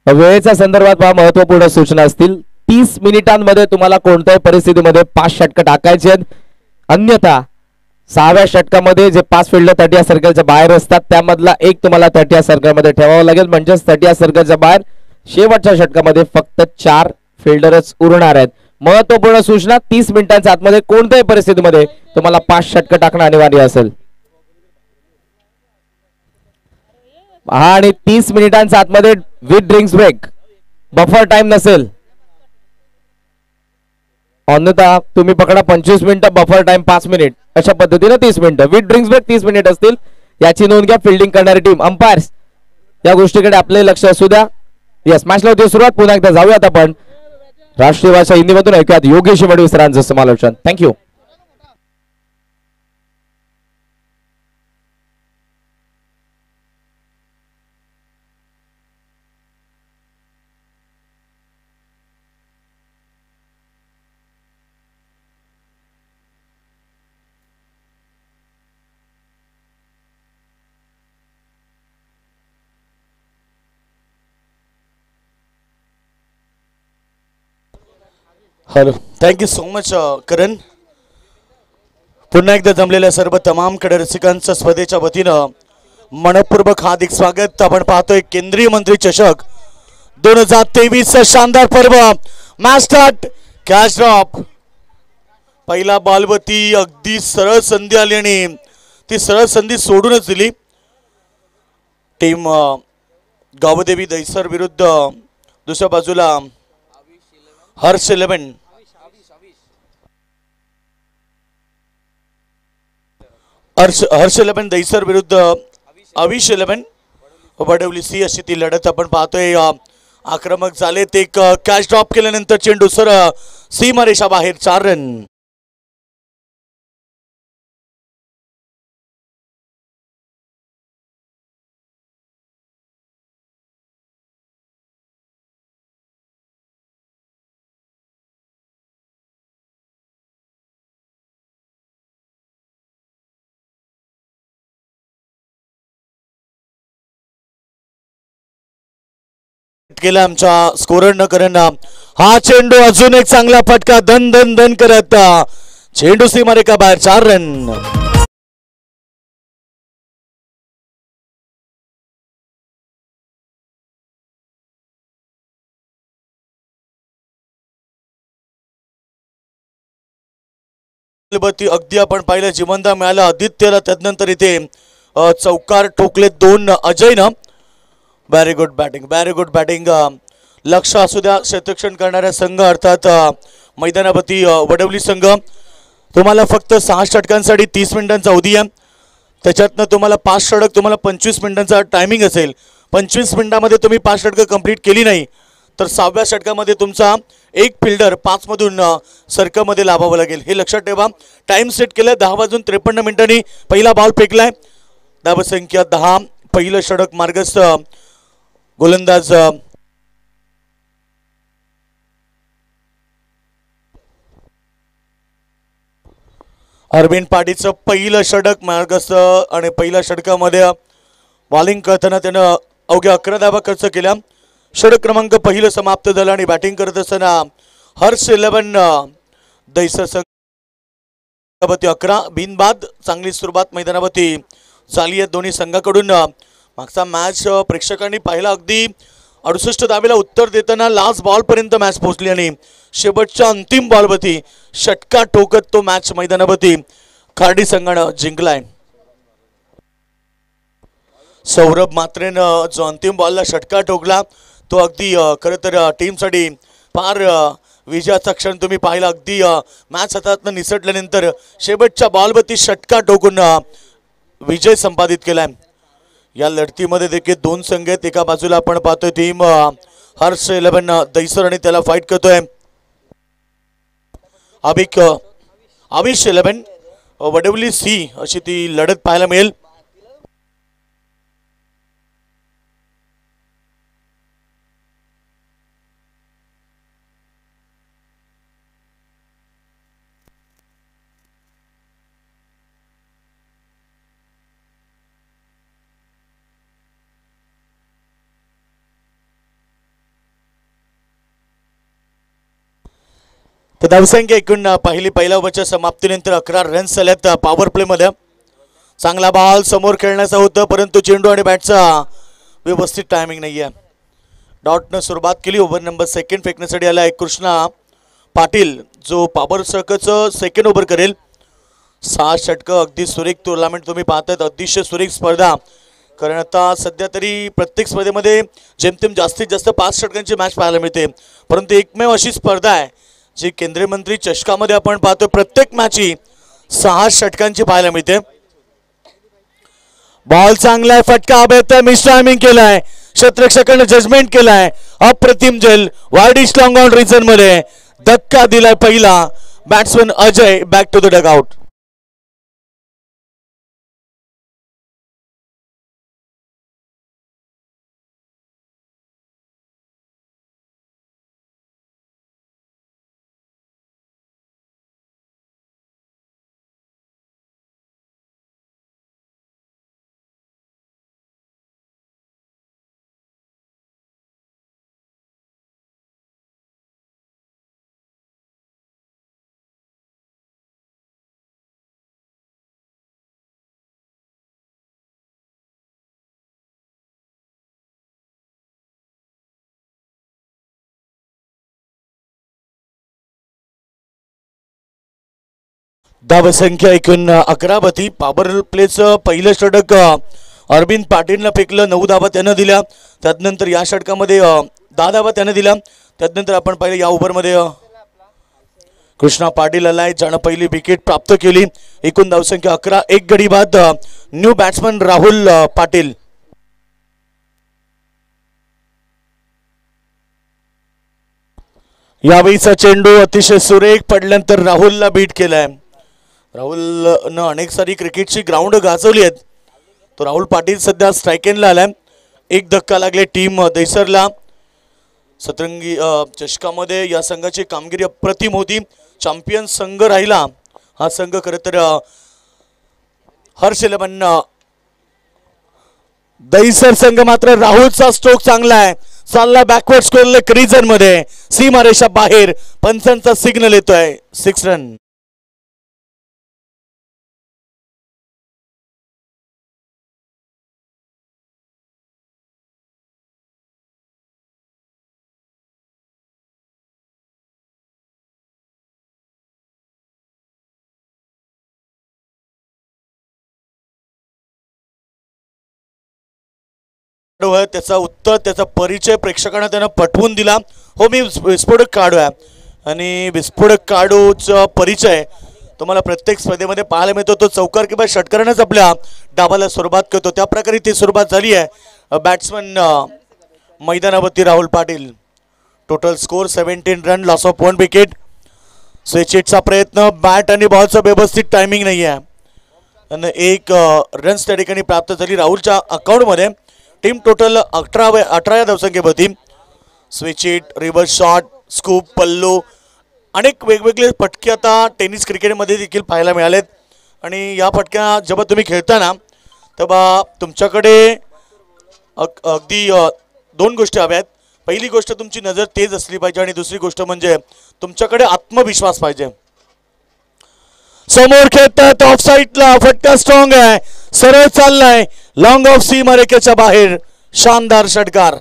वेळेच्या संदर्भात पहा महत्वपूर्ण सूचना असतील. 30 मिनिटांमध्ये तुम्हाला कोणत्याही परिस्थितीमध्ये 5 षटक टाकायचे आहेत. अन्यथा 6व्या षटकामध्ये जे 5 फिल्डर 30 सर्कलच्या बाहेर असतात त्यामधला एक तुम्हाला 30 सर्कलमध्ये ठेवावं लागेल. म्हणजेच 30 सर्कलच्या बाहेर शेवटच्या षटकामध्ये फक्त 4 फिल्डरच उरणार आहेत. महत्वपूर्ण सूचना, 30 मिनिटांच्या आतमध्ये कोणत्याही परिस्थितीमध्ये तुम्हाला 5 षटक टाकणं अनिवार्य असेल. आणि 30 मिनिटांच्या आतमध्ये with drinks break, buffer time नसेल. अन्यथा तुम्ही पकडा 25 मिनिटं, बफर टाइम 5 मिनिट, अशा पद्धतीने 30 मिनिटं. विथ ड्रिंक्स ब्रेक 30 मिनिट असतील, याची नोंद घ्या. फिल्डिंग करणारी टीम, अंपायर्स या गोष्टीकडे आपले लक्ष असू द्या. यस, मॅचला होती सुरुवात. पुन्हा एकदा जाऊयात आपण राष्ट्रीय भाषा हिंदीमधून ऐकूयात योगेश मडवी सरांचं समालोचन. Thank you. Hello, thank you so much Karan. पुन्हा एकदा जमलेल्या सर्व तमाम कडे रसिकांचं स्पर्धेच्या वतीनं मनपूर्वक हार्दिक स्वागत. आपण पाहतोय केंद्रीय मंत्री चषक 2023 शानदार पर्व. Match start, catch drop. पहिला बॉलवरती अगदी सरळ संधी आली आणि ती सरळ संधी सोडूनच दिली. टीम गावदेवी दहिसर विरुद्ध दुसऱ्या बाजूला हर्ष 11 हर्ष 11 दहिसर विरुद्ध अविश 11 वडवली सी अशी ती लढत आपण पाहतोय. आक्रमक झाले ते. एक कॅच ड्रॉप केल्यानंतर चेंडू सरळ सीमारेषा बाहेर, 4 रन. केला आमच्या स्कोरर न करण. हा चेंडू अजून एक चांगला फटका, धन धन धन करत चेंडू सीमारेखा बाहेर, 4 रन. अगदी आपण पाहिलं जिवंत मिळालं आदित्यला. त्यानंतर इथे चौकार ठोकले 2 अजयनं. Very good batting, very good batting. लक्ष असू द्या क्षेत्ररक्षण करणाऱ्या संघ अर्थात मैदानावरती वडवली संघ. तुम्हाला फक्त 6 षटकांसाठी 30 मिनिटांचा अवधी आहे. त्याच्यातनं तुम्हाला 5 षटक, तुम्हाला 25 मिनिटांचा टायमिंग असेल. 25 मिनिटांमध्ये तुम्ही 5 षटकं कंप्लीट केली नाही तर 6व्या षटकामध्ये तुमचा एक फिल्डर 5 मधून सर्कलमध्ये लाभावं लागेल. हे लक्षात ठेवा. टाइम सेट केलं 10:53 पहिला बॉल फेकलाय. धावसंख्या 10. पहिलं षटक मार्गस्थ गोलंदाज अरविंद पाटीचं पहिलं षटक मार्गस्थ आणि पहिल्या षटकामध्ये बॉलिंग करताना त्यानं अवघ्या 11 धावा खर्च केल्या. षटक क्रमांक पहिलं समाप्त झालं आणि बॅटिंग करत असताना हर्ष 11 दहिसर संघावरती 11 बिनबाद. चांगली सुरुवात मैदानावरती झाली आहे दोन्ही संघाकडून. मागचा मॅच प्रेक्षकांनी पाहिला. अगदी 68 धावेला उत्तर देताना लास्ट बॉलपर्यंत मॅच पोहोचली आणि शेवटच्या अंतिम बॉलवरती षटका ठोकत तो मॅच मैदानावरती खार्डी संघानं जिंकलाय. सौरभ मात्रेनं जो अंतिम बॉलला षटका ठोकला तो अगदी खरं तर टीमसाठी फार विजयाचा क्षण तुम्ही पाहिला. अगदी मॅच हातातनं निसटल्यानंतर शेवटच्या बॉलवरती षटका ठोकून विजय संपादित केलाय. या लढतीमध्ये देखील 2 संघ आहेत. एका बाजूला आपण पाहतोय टीम हर्ष 11 दहिसर आणि त्याला फाईट करतोय अविश 11 वडवली सी अशी ती लढत पाहायला मिळेल. तर धावसंख्या एकूण पहिल्या ओव्हरच्या समाप्तीनंतर 11 रन्स झाल्यात पॉवर प्ले मध्ये. चांगला बॉल समोर खेळण्याचा होता परंतु चेंडू आणि बॅटचा व्यवस्थित टायमिंग नाहीये. डॉटनं सुरुवात केली. ओव्हर नंबर सेकंड फेकण्यासाठी आला कृष्णा पाटील जो पॉवर सर्कलचं सेकंड ओव्हर करेल. 6 षटकं अगदी सुरेख टुर्नामेंट तुम्ही पाहताय. अतिशय सुरेख स्पर्धा. कारण आता सध्या तरी प्रत्येक स्पर्धेमध्ये जेमतेम जास्तीत जास्त 5 षटकांची मॅच पाहायला मिळते परंतु एकमेव अशी स्पर्धा आहे जी केंद्रीय मंत्री चषकामध्ये आपण पाहतो प्रत्येक मॅच ही 6 षटकांची पाहायला मिळते. बॉल चांगला आहे. फटका हवेत मिस टायमिंग केलाय. क्षेत्ररक्षकाने जजमेंट केलाय. अप्रतिम जल वाईडिश लॉंग ऑन रिजन मध्ये धक्का दिलाय पहिला. Batsman Ajay back to the dugout. धावसंख्या एकूण 11 बती. पॉवर प्लेचं पहिलं षटक अरविंद पाटीलनं फेकलं. 9 धावा त्यानं दिल्या. त्यानंतर या षटकामध्ये 10 धावा त्यानं दिल्या. त्यानंतर आपण पाहिलं या ओव्हरमध्ये कृष्णा पाटील आलाय ज्यानं पहिली विकेट प्राप्त केली. एकूण धावसंख्या 11. एक गडी बाद न्यू बॅट्समन राहुल पाटील. यावेळीचा चेंडू अतिशय सुरेख पडल्यानंतर राहुलला बीट केलाय. राहुलनं अनेक सारी क्रिकेटची ग्राउंड गाजवली आहेत. तो राहुल पाटील सध्या स्ट्राईक एंडला आलाय. एक धक्का लागले टीम दैसरला. सतरंगी चषकामध्ये या संघाची कामगिरी अप्रतिम होती. चॅम्पियन संघ राहिला हा संघ. खरं तर हर्ष 11 दैसर संघ मात्र राहुलचा स्ट्रोक चांगला आहे. चालला बॅकवर्ड स्कोर लेग रिजन मध्ये. सीमारेषा बाहेर. पंचांचा सिग्नल येतोय. 6 रन. त्याचा उत्तर त्याचा परिचय प्रेक्षकांना त्यानं पटवून दिला. हो मी विस्फोटक काढू आहे आणि विस्फोटक काढूचा परिचय तुम्हाला प्रत्येक स्पर्धेमध्ये पाहायला मिळतो. तो चौकार किंवा षटकारानेच आपल्या डावाला सुरुवात करतो. त्या प्रकारे ती सुरुवात झाली आहे. बॅट्समन मैदानावरती Rahul Patil. Total score 17 run. Loss of 1 wicket. Switch हिटचा प्रयत्न. बॅट आणि बॉलचा व्यवस्थित टायमिंग नाही आहे आणि 1 रन्स त्या ठिकाणी प्राप्त झाली राहुलच्या अकाउंटमध्ये. टीम टोटल 18 धावसंख्येवरती. Switch hit, reverse shot, scoop, पल्लू अनेक वेगवेगळे फटके आता टेनिस क्रिकेटमध्ये देखील पाहायला मिळालेत. आणि या फटक्या जेव्हा तुम्ही खेळताना तेव्हा तुमच्याकडे अगदी 2 गोष्टी हव्यात. पहिली गोष्ट तुमची नजर तेज असली पाहिजे आणि दुसरी गोष्ट म्हणजे तुमच्याकडे आत्मविश्वास पाहिजे. समोर खेळतात ऑफ साईडला. फटका स्ट्रॉंग आहे. सरळ चाललाय. लॉंग ऑफ सीमारेषेच्या बाहेर. शानदार षटकार.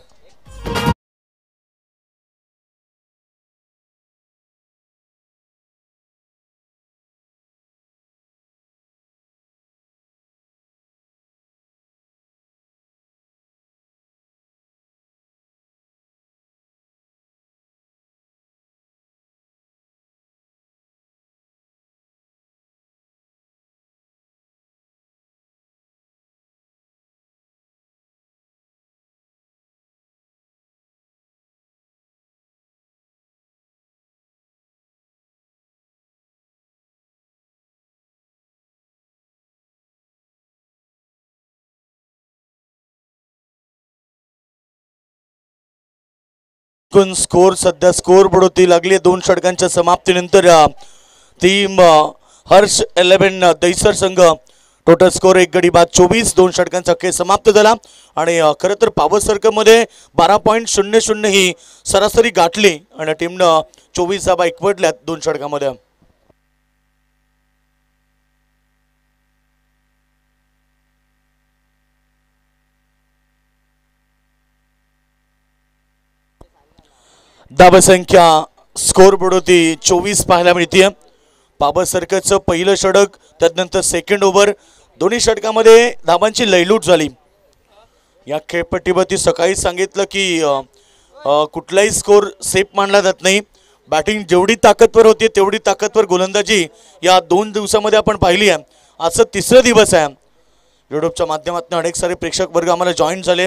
स्कोर सध्या स्कोर बढोतरी लागली 2 षटकांच्या समाप्तीनंतर. टीम हर्ष 11 दैसर संघ टोटल स्कोर 1 गडी बाद 24, 2 षटकांचा खेळ समाप्त झाला आणि खरं तर पॉवर सर्कलमध्ये 12.00 ही सरासरी गाठली आणि टीमनं 24 धावा एकवटल्यात 2 षटकांमध्ये. धावसंख्या स्कोर बोर्ड होती 24 पाहायला मिळते. पॉवर सर्कलचं पहिलं षटक त्यानंतर सेकंड ओव्हर दोन्ही षटकामध्ये धावांची लयलूट झाली. या खेळपट्टीवरती सकाळी सांगितलं की कुठलाही स्कोर सेफ मानला जात नाही. बॅटिंग जेवढी ताकदवर होती तेवढी ताकदवर गोलंदाजी या 2 दिवसामध्ये आपण पाहिली आहे. आजचा 3रा दिवस आहे. युट्यूबच्या माध्यमातून अनेक सारे प्रेक्षक वर्ग आम्हाला जॉईन झाले.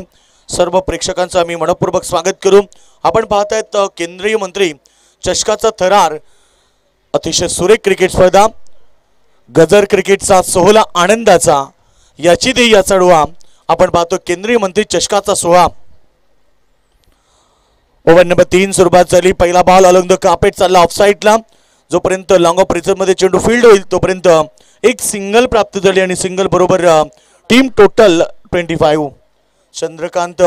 सर्व प्रेक्षकांचं आम्ही मनपूर्वक स्वागत करू. आपण पाहतायत केंद्रीय मंत्री चषकाचा थरार, अतिशय सुरेख क्रिकेट स्पर्धा, गजर क्रिकेटचा सोहळा आनंदाचा, याची दे या चढवा. आपण पाहतो केंद्रीय मंत्री चषकाचा सोहळा. ओव्हर नंबर 3 सुरुवात झाली. पहिला बॉल अलॉंग द कार्पेट चालला ऑफ साईडला. जोपर्यंत लॉंग ऑफ रिझर्व मध्ये चेंडू फील्ड होईल तोपर्यंत एक सिंगल प्राप्त झाली आणि सिंगल बरोबर टीम टोटल 25. चंद्रकांत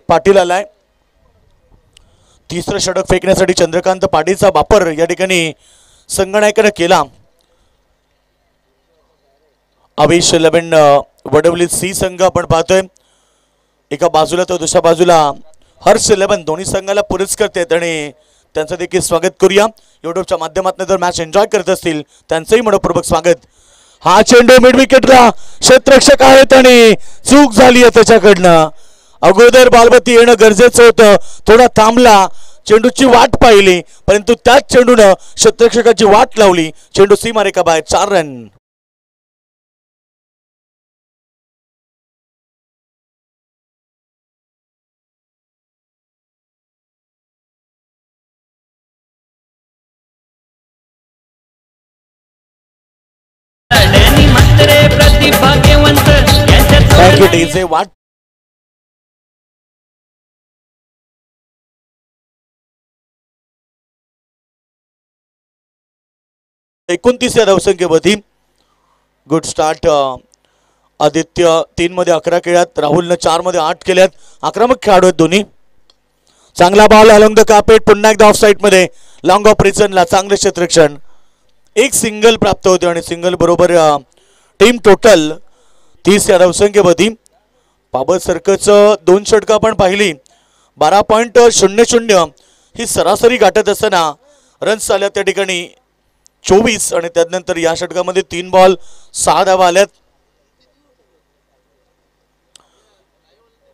पाटील आलाय. 3रं षटक फेकण्यासाठी चंद्रकांत पाटीलचा वापर या ठिकाणी संघनायकाने केला. आवेश 11 वडवली सी संघ आपण पाहतोय एका बाजूला तर दुसऱ्या बाजूला हर्ष 11 दोन्ही संघाला पुरस्कार देत आणि त्यांचं देखील स्वागत करूया. युट्यूबच्या माध्यमातून जर मॅच एन्जॉय करत असतील त्यांचंही मनपूर्वक स्वागत. हा चेंडू मिड विकेटला क्षेत्ररक्षक आहेत आणि चूक झाली आहे त्याच्याकडनं. अगोदर बॉलवरती येणं गरजेचं होतं. थोडा थांबला, चेंडूची वाट पाहिली परंतु त्याच चेंडूनं क्षेत्ररक्षकाची वाट लावली. चेंडू सीमारेखा बाहेर. 4 रन. वाट 29 धावसंख्येवरती गुड स्टार्ट. आदित्य 3 मध्ये 11 केल्यात, राहुलनं 4 मध्ये 8 केल्यात. आक्रमक खेळाडू आहेत दोन्ही. चांगला बॉल अलॉंग द कार्पेट, पुन्हा एकदा ऑफ साईड मध्ये लॉंग ऑफ रिझनला चांगले क्षेत्ररक्षण. एक सिंगल प्राप्त होते आणि सिंगल बरोबर टीम टोटल 30 या धावसंख्येवरती. पॉवर सर्कलचं 2 षटकं आपण पाहिली. 12.00 ही सरासरी गाठत असताना रन्स आल्या त्या ठिकाणी 24 आणि त्यानंतर या षटकामध्ये 3 बॉल 6 धावा आल्यात.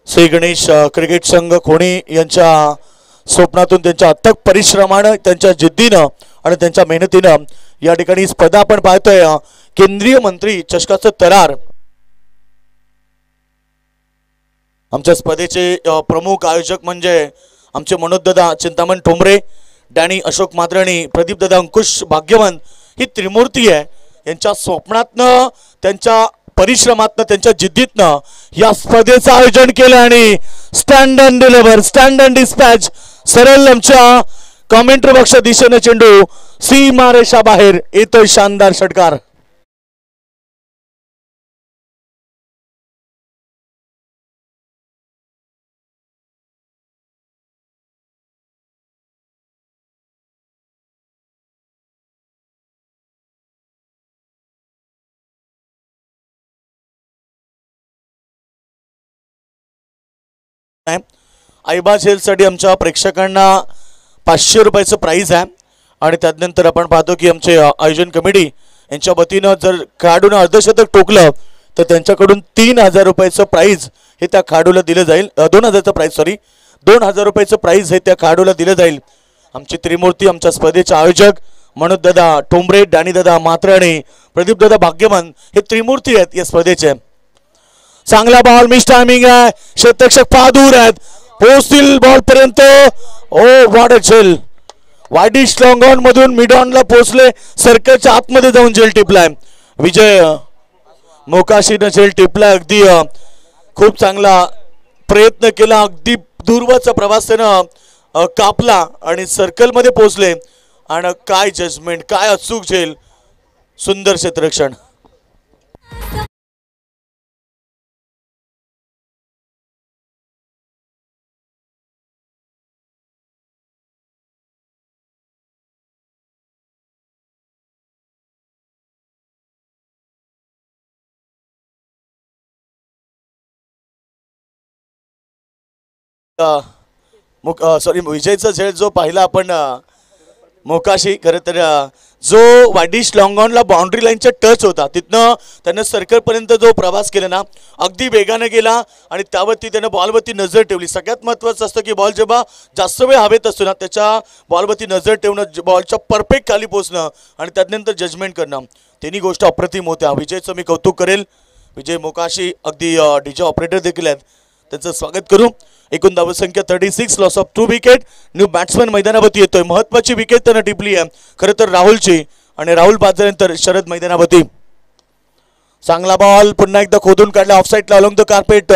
श्री गणेश क्रिकेट संघ खोणी यांच्या स्वप्नातून त्यांच्या अथक परिश्रमानं, त्यांच्या जिद्दीनं आणि त्यांच्या मेहनतीनं या ठिकाणी स्पर्धा आपण पाहतोय. केंद्रीय मंत्री चषकाचं थरार. आमच्या स्पर्धेचे प्रमुख आयोजक म्हणजे आमचे मनोजदादा चिंतामण ठोंबरे, डॅनी अशोक माद्राणी, प्रदीपदादा अंकुश भाग्यवन. ही त्रिमूर्ती आहे. यांच्या स्वप्नातनं, त्यांच्या परिश्रमातनं, त्यांच्या जिद्दीतनं या स्पर्धेचं आयोजन केलं आणि stand and deliver, stand and dispatch. सरळ आमच्या कॉमेंट्री बॉक्सच्या दिशेने चेंडू सीमारेषा बाहेर येतोय. शानदार षटकार. आईबा झेलसाठी आमच्या प्रेक्षकांना 500 रुपयाचं प्राइज आहे आणि त्यानंतर आपण पाहतो की आमचे आयोजन कमिटी यांच्या वतीनं जर खेळाडूनं अर्धशतक टोकलं तर त्यांच्याकडून 3000 रुपयाचं प्राइज हे त्या खेळाडूला दिलं जाईल. 2000चं प्राइज, सॉरी 2000 रुपयाचं प्राइज हे त्या खेळाडूला दिलं जाईल. आमची त्रिमूर्ती, आमच्या स्पर्धेचे आयोजक मनोजदादा ठोंबरे, डॅनीदादा मात्राणे, प्रदीपदादा भाग्यवन हे त्रिमूर्ती आहेत या स्पर्धेचे. चांगला बॉल, मिस टायमिंग आहे. क्षेत्ररक्षक फार दूर आहेत, पोहोचतील बॉल पर्यंत. ओ व्हॉट अ झेल. वाईडिश लॉंग ऑन मधून मिड ऑनला पोहोचले, सर्कलच्या आतमध्ये जाऊन झेल टिपलाय. विजय मोकाशीनं झेल टिपलाय. अगदी खूप चांगला प्रयत्न केला. अगदी दूरवरचा प्रवास त्यानं कापला आणि सर्कलमध्ये पोहोचले. आणि काय जजमेंट, काय अचूक झेल, सुंदर क्षेत्ररक्षण. सॉरी विजयचा झेल जो पाहिला आपण मोकाशी खरं तर जो वाडिश लॉंगॉनला बाउंड्री लाईनच्या टच होता तिथनं त्यानं सर्कलपर्यंत जो प्रवास केला ना अगदी वेगाने गेला आणि त्यावरती त्यानं बॉलवरती नजर ठेवली. सगळ्यात महत्त्वाचं असतं की बॉल जेव्हा जास्त वेळ हवेत असतो ना त्याच्या बॉलवरती नजर ठेवणं बॉलच्या परफेक्ट खाली पोहोचणं आणि त्यानंतर जजमेंट करणं तिन्ही गोष्ट अप्रतिम होत्या. विजयचं मी कौतुक करेल. विजय मोकाशी अगदी डीजे ऑपरेटर देखील आहेत त्यांचं स्वागत करू. एकूण धावसंख्या 36 loss of 2 wicket. New batsman मैदानावरती येतोय. महत्वाची विकेट त्यानं टिपली आहे खरं तर राहुलची आणि राहुल बाद झाल्यानंतर शरद मैदानावरती. चांगला बॉल पुन्हा एकदा खोदून काढला ऑफ साईडला अलोंग द कार्पेट.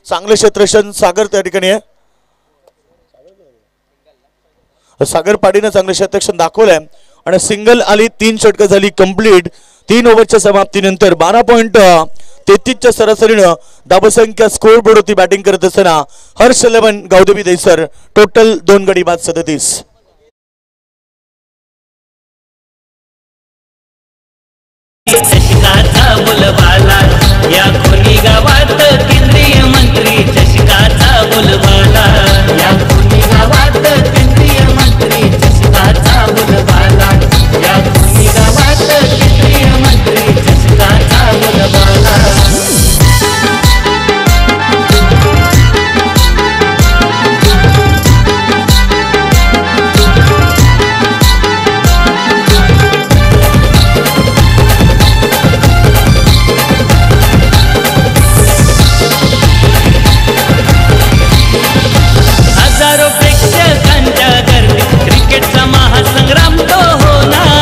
चांगलं क्षेत्ररक्षण सागर त्या ठिकाणी आहे. सागर पाडीनं चांगलं क्षेत्ररक्षण दाखवलंय आणि सिंगल आली. 3 षटकं झाली कंप्लीट. 3 ओव्हरच्या समाप्तीनंतर 12.33च्या सरासरीनं धावसंख्या स्कोर बोर्ड होती. बॅटिंग करत असताना हर्ष 11 गावदेवी देसर. टोटल 2 गडी बाद 37. चषकाचा बोलबाला या कोणी गावात केंद्रीय मंत्री चषकाचा बोलबाला या कोणी गावात केंद्रीय मंत्री चषकाचा बोलबाला या कोणी गावात केंद्रीय मंत्री चषकाचा बोलबाला. हजारो प्रेक्षकांच्या गर्दीत क्रिकेटचा महासंग्राम तो होणार.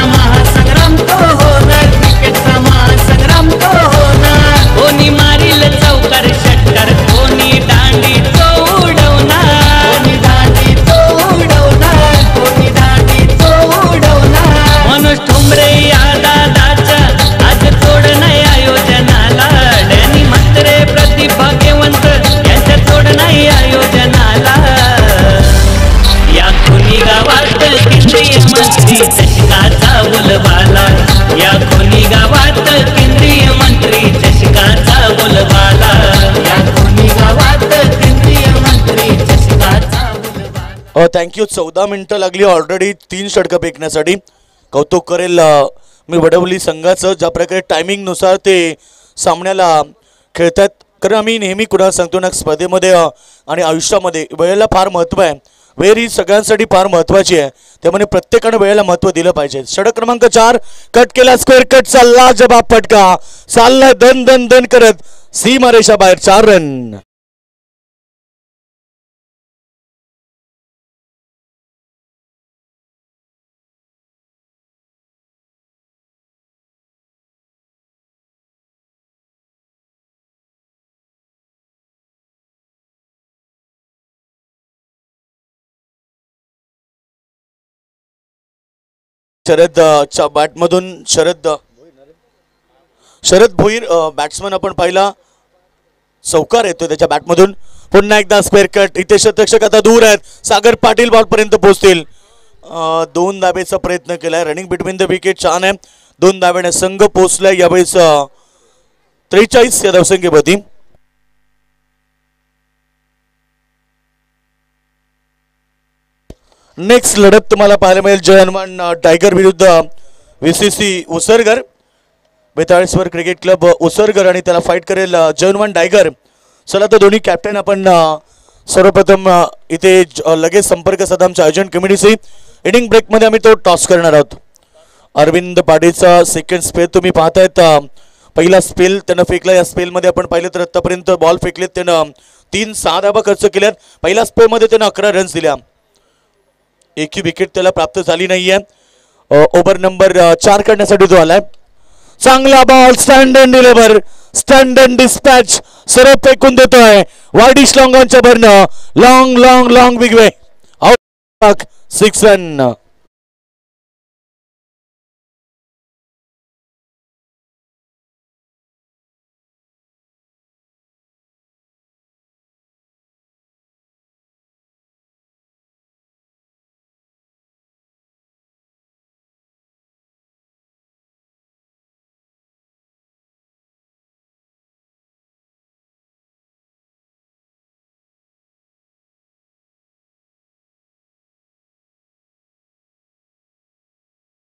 महासंग्राम तो होणार. क्रिकेटचा महासंग्राम तो होणार. कोणी मारील चौकार षटकार कोणी दांडी तो उडवणार. कोणी दांडी तो उडवणार. कोणी दांडी तो उडवणार. मनोज ठोंबरे या दादाच्या आज तोड नाही आयोजनाला. डॅनी म्हात्रे प्रतिभा केवंत यांच्या तोड नाही आयोजनाला. या कोणी गावात केंद्रीय मंत्री चषकाचा बोलबाला या कोणी गावात केंद्रीय मंत्री चषकाचा बोलबाला या कोणी गावात केंद्रीय मंत्री चषकाचा बोलबाला. थँक्यू. 14 मिनिटं लागली ऑलरेडी 3 षटकं फेकण्यासाठी. कौतुक करेल मी वडवली संघाचं ज्या प्रकारे टायमिंगनुसार ते सामन्याला खेळतात. कारण आम्ही नेहमी कुणाला सांगतो ना स्पर्धेमध्ये आणि आयुष्यामध्ये वेळेला फार महत्त्व आहे. वेळ ही सगळ्यांसाठी फार महत्त्वाची आहे त्यामुळे प्रत्येकानं वेळेला महत्त्व दिलं पाहिजे. षटक क्रमांक 4 कट केला. स्क्वेअर कटचा लाजवाब फटका चाललाय दन दन दन करत सीमारेषा बाहेर. 4 रन. शरदच्या बॅटमधून शरद भोईर बॅट्समन आपण पाहिला. चौकार येतोय त्याच्या बॅटमधून. पुन्हा एकदा स्क्वेअर कट. इथे शतरक्षक आता दूर आहेत. सागर पाटील बॉल पर्यंत पोहोचतील. 2 धाबेचा प्रयत्न केलाय. रनिंग बिटवीन द विकेट छान आहे. 2 धाब्याने संघ पोहोचलाय यावेळेस 43 या धावसंख्येवरती. नेक्स्ट लढत तुम्हाला पाहायला मिळेल जय हनुमान टायगर विरुद्ध VCC उसरगर. 42 क्रिकेट क्लब उसरगर आणि त्याला फाईट करेल जय हनुमान टायगर. चला तर दोन्ही कॅप्टन आपण सर्वप्रथम इथे लगेच संपर्क साधा आमच्या आयोजन कमिटीशी. इनिंग ब्रेकमध्ये आम्ही तो टॉस करणार आहोत. अरविंद पाडेचा सेकंड स्पेल तुम्ही पाहतायत. पहिला स्पेल त्यानं फेकला. या स्पेलमध्ये आपण पाहिलं तर आतापर्यंत बॉल फेकलेत त्यानं 3-6 धाबा खर्च केल्यात. पहिल्या स्पेलमध्ये त्यानं 11 रन्स दिल्या. एकही विकेट त्याला प्राप्त झाली नाहीये. ओव्हर नंबर 4 करण्यासाठी तो आलाय. चांगला ball stand and deliver. Stand and dispatch सर्व फेकून देतोय वाडिश लॉंगॉनच्या भरनं. Long long long big way out. 6 run.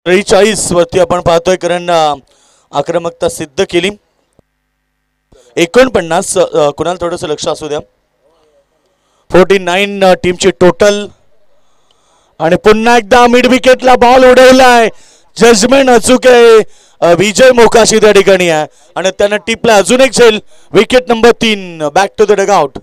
43 वरती आपण पाहतोय कारण आक्रमकता सिद्ध केली. 49 कुणाला थोडस लक्ष असू द्या. 49 टीमची टोटल. आणि पुन्हा एकदा मिड विकेटला बॉल उडवलाय. जजमेंट अचूक आहे. विजय मोकाशी त्या ठिकाणी आहे आणि त्यानं टिपला अजून एक झेल. Wicket number 3. Back to the dugout.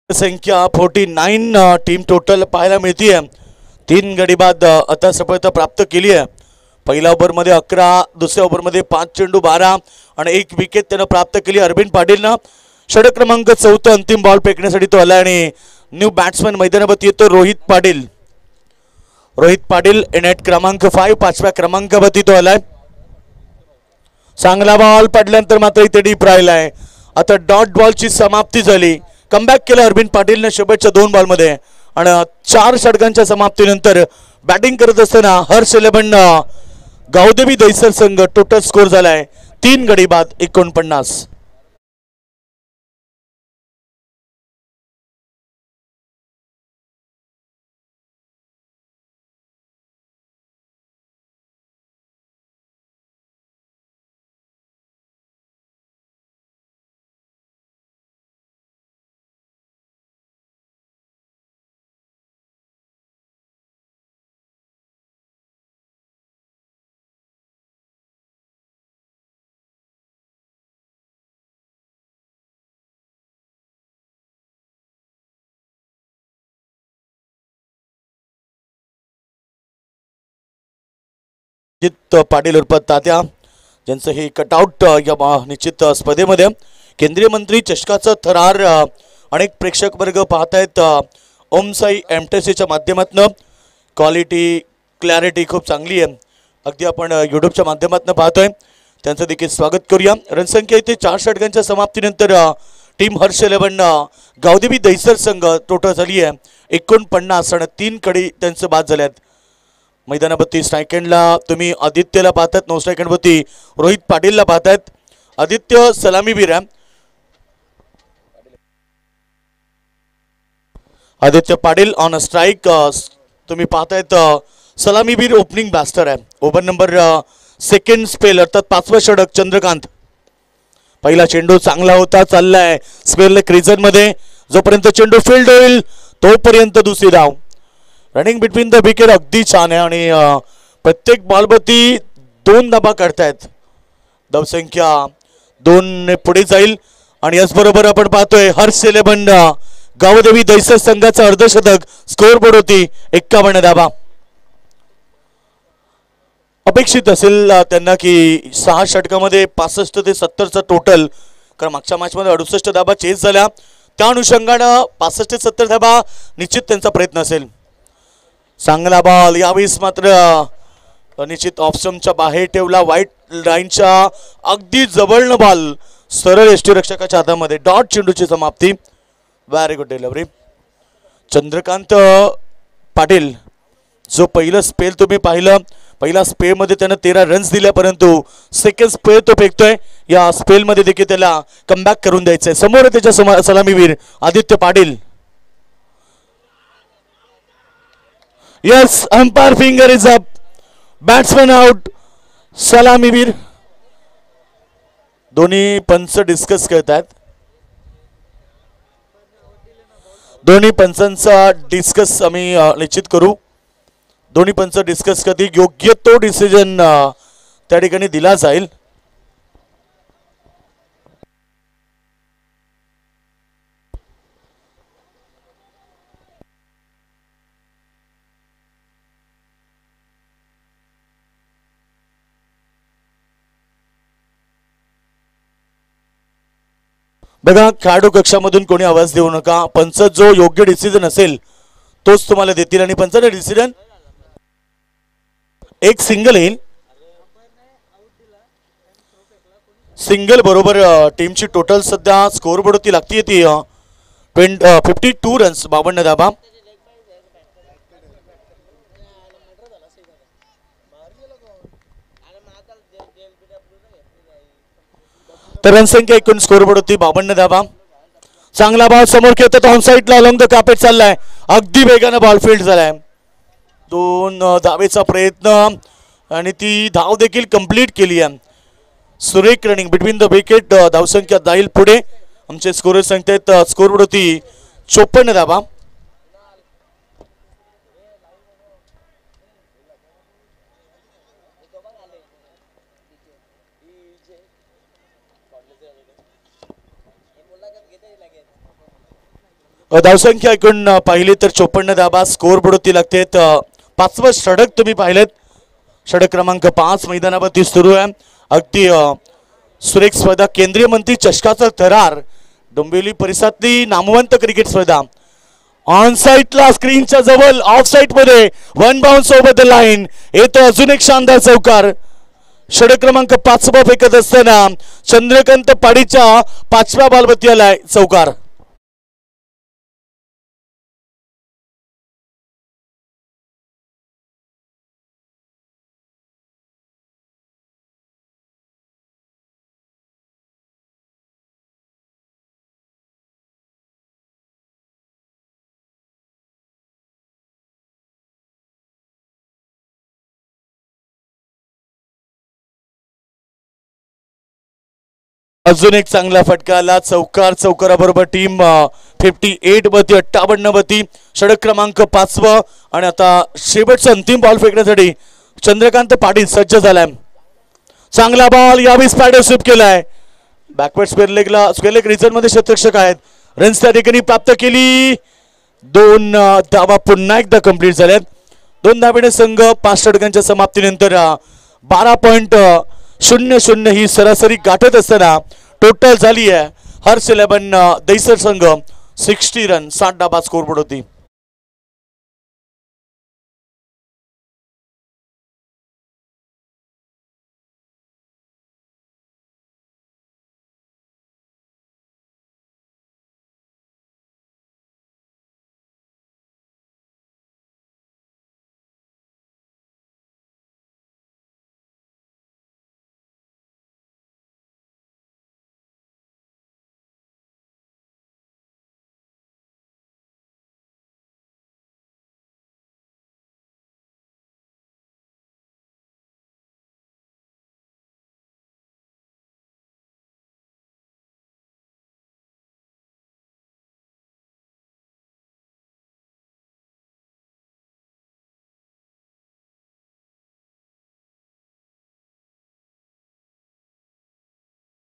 संख्या 49 टीम टोटल पाहायला मिळतीये. 3 गडी बाद आता सफलता प्राप्त केली आहे. पहिल्या ओव्हरमध्ये 11, दुसऱ्या ओव्हरमध्ये 5 चेंडू 12 आणि 1 विकेट त्यानं प्राप्त केली. अरविंद पाटीलनं षटक क्रमांक 4 अंतिम बॉल फेकण्यासाठी तो आला आणि न्यू बॅट्समन मैदानावरती येतो रोहित पाटील. रोहित पाटील नेट क्रमांक 5 5व्या क्रमांकावरती तो आलाय. चांगला बॉल पडल्यानंतर मात्र इथे डीप राहिलाय. आता डॉट बॉलची समाप्ती झाली. कमबॅक केलं अरविंद पाटीलने शेवटच्या 2 बॉलमध्ये आणि 4 षटकांच्या समाप्तीनंतर बॅटिंग करत असताना हर्ष 11 गावदेवी दहिसर संघ टोटल स्कोर झालाय 3 गडी बाद 49. निश्चित पाटील उर्फ तात्या ज्यांचं हे कटआउट या निश्चित स्पर्धेमध्ये केंद्रीय मंत्री चषकाचा थरार अनेक प्रेक्षक वर्ग पाहतायत. ओम साई एमटीसीच्या माध्यमातून क्वालिटी क्लॅरिटी खूप चांगली आहे. अगदी आपण यूट्यूबच्या माध्यमातून पाहतोय. त्यांचं देखील स्वागत करूया. रणसंख्या इथे 4 षटकांच्या समाप्तीनंतर टीम हर्ष 11 गावदेवी दहिसर संघ टोटल झाली आहे 49 आणि 3 कडी त्यांचं बाद झाल्यात. मैदानावरती स्ट्रायकेंडला तुम्ही आदित्यला पाहतात. 9 स्ट्रायकेंडवरती रोहित पाटीलला पाहतात. आदित्य सलामीवीर आहे. आदित्य पाटील ऑन स्ट्राईक तुम्ही पाहतायत. सलामीवीर ओपनिंग ब्लास्टर आहे. ओव्हर नंबर सेकंड स्पेल अर्थात 5वं षटक चंद्रकांत. पहिला चेंडू चांगला होता. चाललाय स्पेल क्रिजन मध्ये. जोपर्यंत चेंडू फील्ड होईल तोपर्यंत दुसरी धाव. रनिंग बिटवीन द विकेट अगदी छान आहे आणि प्रत्येक बॉलवरती 2 धाबा काढतायत. धावसंख्या 2 ने पुढे जाईल आणि याचबरोबर आपण पाहतोय हर्ष 11 गावदेवी दहिसर संघाचं अर्धशतक. स्कोर बोर्ड होती 51 धाबा. अपेक्षित असेल त्यांना की 6 षटकामध्ये 65 ते 70चा टोटल. कारण मागच्या मॅचमध्ये 68 धाबा चेस झाल्या. त्या अनुषंगानं 65 ते 70 धाबा निश्चित त्यांचा प्रयत्न असेल. चांगला बॉल यावेळेस मात्र निश्चित ऑफस्टमच्या बाहेर ठेवला. व्हाईट लाईनच्या अगदी जवळनं बॉल सरळ यष्टीरक्षकाच्या हातामध्ये. डॉट चेंडूची समाप्ती. Very good delivery. Chandrakant Patil जो पहिलं स्पेल तुम्ही पाहिलं. पहिला स्पेलमध्ये त्यानं 13 रन्स दिल्या परंतु सेकंड स्पेल तो फेकतोय. या स्पेलमध्ये देखील त्याला कमबॅक करून द्यायचंय. समोर त्याच्या सलामीवीर Aditya Patil. Yes, umpire finger is up. Batsman out. सलामीवीर. दोन्ही पंच डिस्कस करतात. दोन्ही पंचांचा डिस्कस आम्ही निश्चित करू. दोन्ही पंच डिस्कस करतील. योग्य तो डिसिजन त्या ठिकाणी दिला जाईल. बघा, खेळाडू कक्षामधून कोणी आवाज देऊ नका. पंच जो योग्य डिसिजन असेल तोच तुम्हाला देतील आणि पंचाचा डिसिजन एक सिंगल येईल. सिंगल बरोबर टीमची टोटल सध्या स्कोर बोर्ड ती लागतीये ती 52 रन्स, 52 धाबा. तर रनसंख्या एकूण स्कोर बोर्ड होती 52 धाबा. चांगला बॉल समोर खेळतात ऑन साईडला अलॉंग द कापेट चाललाय. अगदी वेगानं बॉल फील्ड झालाय. 2 धावेचा प्रयत्न आणि ती धाव देखील कंप्लीट केली आहे. सुरेख रनिंग बिटवीन द विकेट. धावसंख्या जाईल पुढे. आमचे स्कोरर सांगतायत स्कोर बोर्ड होती 54 धाबा. धावसंख्या ऐकून पाहिली तर 54 धाबा. स्कोर बोर्ड होती लागते. पाचवं षटक तुम्ही पाहिलेत. षटक क्रमांक 5 मैदानावरती सुरू आहे. अगदी सुरेख स्पर्धा. केंद्रीय मंत्री चषकाचा थरार. डोंबिवली परिसरातली नामवंत क्रिकेट स्पर्धा. ऑन साईडला स्क्रीनच्या जवळ ऑफ साईड मध्ये 1 बाउन्स ओव्हर द लाईन. येतो अजून एक शानदार चौकार. षटक क्रमांक 5 फेकत असताना चंद्रकांत पाडीच्या 5व्या बॉलवरती आलाय चौकार. अजून एक चांगला फटका आला. चौकार. चौकाराबरोबर टीम 58 वरती 58 वरती. षटक क्रमांक 5 आणि आता शेवटचा अंतिम बॉल फेकण्यासाठी चंद्रकांत पाटील सज्ज झालाय. चांगला बॉल यावेळी स्पॅडर स्वीप केलाय. बॅकवर्ड स्क्वेअरलेग रिझन मध्ये शतरक्षक आहेत. रन्स त्या ठिकाणी प्राप्त केली. 2 धावा पुन्हा एकदा कंप्लीट झाल्यात. 2 धावेने संघ 5 षटकांच्या समाप्तीनंतर 12.00 ही सरासरी गाठत असताना टोटल झाली आहे. हर्ष 11 दैसर संघ 60 रन 60 धाबा स्कोरबोर्ड होती.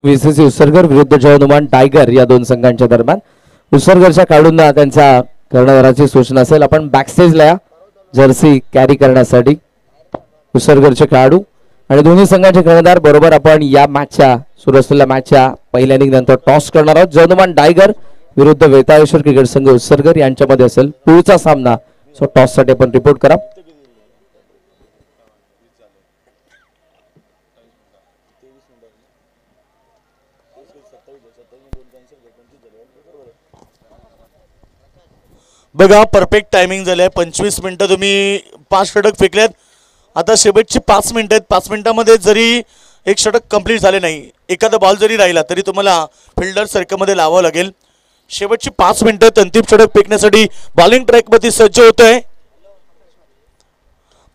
VCC उसरगर विरुद्ध जवानुमान टायगर या 2 संघांच्या दरम्यान. उसरगरच्या खेळाडूंना त्यांच्या कर्णधाराची सूचना असेल. आपण बॅकस्टेजला या जर्सी कॅरी करण्यासाठी. उसरगरचे खेळाडू आणि दोन्ही संघांचे कर्णधार बरोबर आपण या मॅचच्या सुरू असलेल्या मॅचच्या पहिल्या इनिंग नंतर टॉस करणार आहोत. जवानुमान टायगर विरुद्ध वेताळेश्वर क्रिकेट संघ उसरगर यांच्यामध्ये असेल पुढचा सामना. सो टॉस साठी आपण रिपोर्ट करा. बघा, परफेक्ट टायमिंग झालंय. 25 मिनिटं तुम्ही 5 षटक फेकलेत. आता शेवटची 5 मिनिटं आहेत. 5 मिनिटांमध्ये जरी एक षटक कंप्लीट झाले नाही, एखादा बॉल जरी राहिला तरी तुम्हाला फिल्डर सर्कलमध्ये लावावं लागेल. शेवटची 5 मिनिटं अंतिम षटक फेकण्यासाठी बॉलिंग ट्रॅकवरती सज्ज होतोय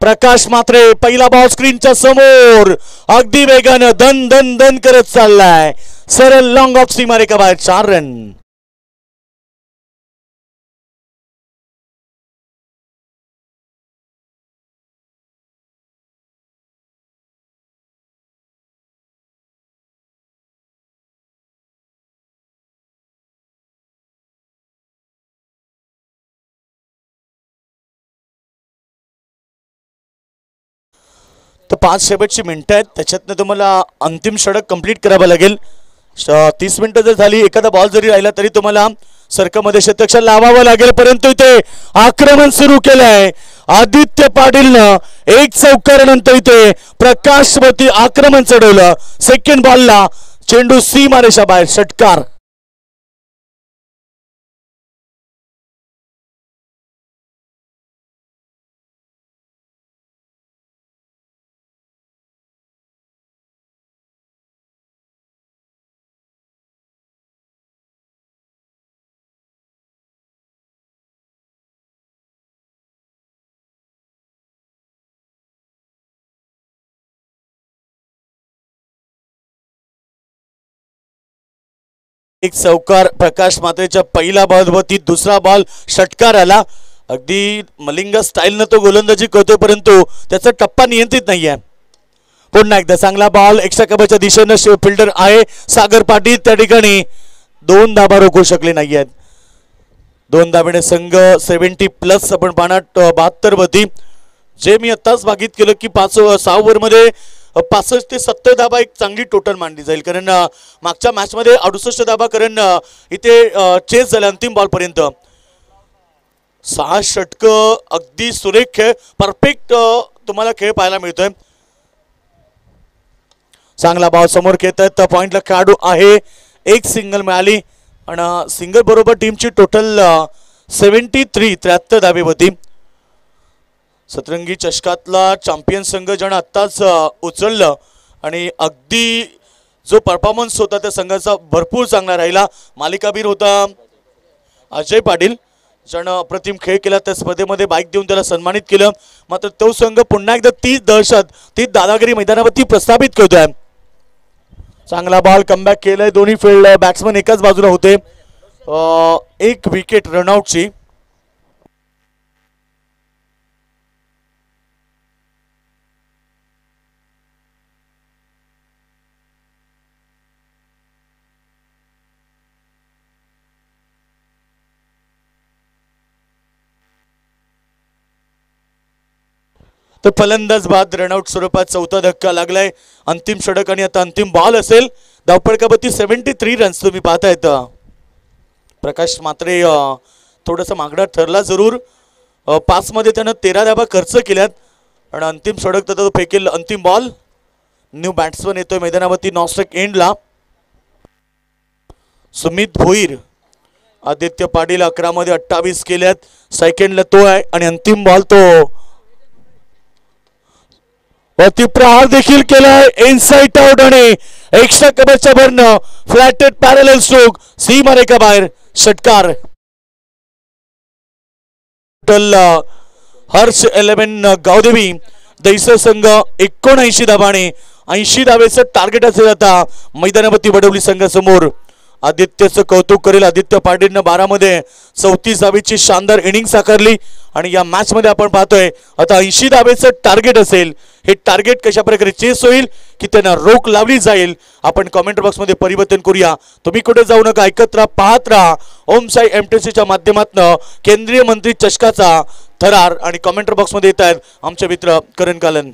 प्रकाश मात्रे. पहिला बॉल स्क्रीनच्या समोर अगदी वेगानं धन धन धन करत चाललाय. सरळ लॉंग ऑफ सीमारेखा बाहेर 4 रन. तर 5 शेवटची मिनिटं आहेत. त्याच्यातनं तुम्हाला अंतिम षटक कंप्लीट करावं लागेल. 30 मिनिटं जर झाली, एखादा बॉल जरी राहिला तरी तुम्हाला सर्कलमध्ये शतक लावावं लागेल. परंतु इथे आक्रमण सुरू केलंय आदित्य पाटीलनं. एक चौकारानंतर इथे प्रकाशवरती आक्रमण चढवलं. सेकंड बॉलला चेंडू सीमारेषा बाहेर, षटकार. एक चौकार प्रकाश मात्रेच्या पहिला बॉलवरती, दुसरा बॉल षटकार आला. अगदी मलिंगा स्टाईलनं तो गोलंदाजी करतोय, परंतु त्याचा टप्पा नियंत्रित नाहीये. पुन्हा एकदा चांगला बॉल एक्स्ट्रा कव्हरच्या दिशेनं फिल्डर आहे सागर पाटील, त्या ठिकाणी 2 धाबा रोखू शकले नाहीयेत. 2 धाब्याने संघ 70+ आपण पाहणार 72 वरती. जे मी आत्ताच भागित केलं की 6 ओव्हरमध्ये 65 ते 70 धाबा एक चांगली टोटल मानली जाईल. कारण मागच्या मॅचमध्ये 68 धाबा, कारण इथे चेस झाले अंतिम बॉलपर्यंत. 6 षटकं, अगदी सुरेख खेळ, परफेक्ट तुम्हाला खेळ पाहायला मिळतोय. चांगला बॉल समोर खेळतात, पॉइंटला खेळाडू आहे. एक सिंगल मिळाली आणि सिंगल बरोबर टीमची टोटल 73 धाबे होती. सतरंगी चषकातला चॅम्पियन संघ ज्यानं आत्ताच उचललं आणि अगदी जो परफॉर्मन्स होता त्या संघाचा भरपूर चांगला राहिला. मालिकावीर होता अजय पाटील, ज्यानं अप्रतिम खेळ केला. त्या स्पर्धेमध्ये बाईक देऊन त्याला सन्मानित केलं. मात्र तो संघ पुन्हा एकदा तीच दहशत, तीच दादागिरी मैदानावरती प्रस्थापित करतोय. चांगला बॉल कमबॅक केलाय. दोन्ही फील्ड बॅट्समन एकाच बाजूला होते. एक विकेट रनआउटची. तर फलंदाज बाद रनआउट स्वरूपात चौथा धक्का लागलाय. अंतिम षटक आणि आता अंतिम बॉल असेल. धावपळकावरती 73 रन्स तुम्ही पाहतायत. प्रकाश मात्रे थोडासा मागणा ठरला जरूर. 5 मध्ये त्यानं 13 धाबा खर्च केल्यात आणि अंतिम षटक तर तो फेकेल. अंतिम बॉल. न्यू बॅट्समन येतोय मैदानावरती नॉस्ट्रिक एंडला. सुमित भोईर. आदित्य पाटील 11 मध्ये 28 केल्यात. सेकंडला तो आहे आणि अंतिम बॉल तो वरती प्रहार देखील केलाय. इनसाइड आउट आणि एक्स्ट्रा कव्हरच्या भरनं फ्लॅटेड पॅरलल स्ट्रोक, सीमारेखा बाहेर, षटकार. हर्ष 11 गावदेवी. दैसर संघ 79 धाबाने 80 धावेचं टार्गेट असेल आता मैदानावरती वडवली संघासमोर. आदित्यचं कौतुक करेल. आदित्य पाटीलनं 12 मध्ये 34 धावेची शानदार इनिंग साकारली आणि या मॅच मध्ये आपण पाहतोय आता 80 धावेचं टार्गेट असेल. हे टार्गेट कशा प्रकारे चेस होईल की त्यांना रोख लावली जाईल, आपण कमेंट बॉक्स मध्ये परिवर्तन करूया. तुम्ही कुठे जाऊ नका, ऐकत राहा, पाहत राहा ओम साई एमटीसीच्या माध्यमातून केंद्रीय मंत्री चषकाचा थरार. आणि कमेंट बॉक्स मध्ये येत आहेत आमचे मित्र करण कालन.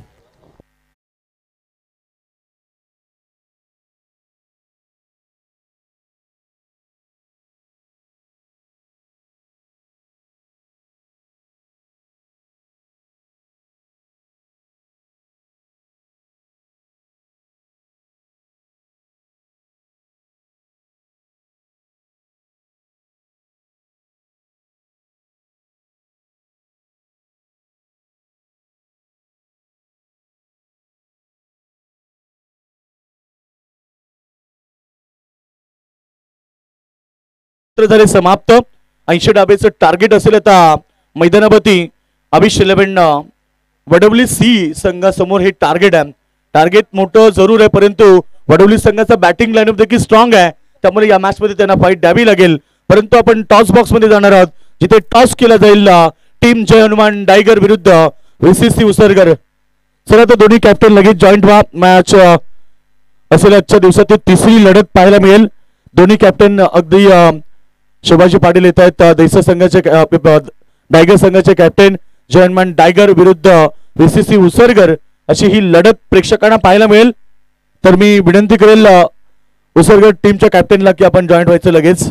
झाले समाप्त. 80 डाबेचं टार्गेट असेल आता मैदानावरती. अभिष 11 वडवली सी संघासमोर हे टार्गेट आहे. टार्गेट मोठं जरूर आहे, परंतु वडवली संघाचा बॅटिंग लाईनअप देखील स्ट्रॉंग आहे, त्यामुळे या मॅच मध्ये त्यांना फाईट द्यावी लागेल. परंतु आपण टॉस बॉक्स मध्ये जाणार आहोत, जिथे टॉस केला जाईल टीम जय हनुमान डायगर विरुद्ध VCC उसरगर. चला तर दोन्ही कॅप्टन लगेच जॉईंट व्हा. मॅच असेल आजच्या दिवसातील तिसरी लढत पाहायला मिळेल. दोन्ही कॅप्टन अगदी शिवाजी पाटील येत आहेत. दैसा संघाचे डायगर संघाचे कॅप्टन जय हनुमान डायगर विरुद्ध VCC उसरगर अशी ही लढत प्रेक्षकांना पाहायला मिळेल. तर मी विनंती करेल उसर्ग टीमच्या कॅप्टनला की आपण जॉईंट व्हायचं लगेच.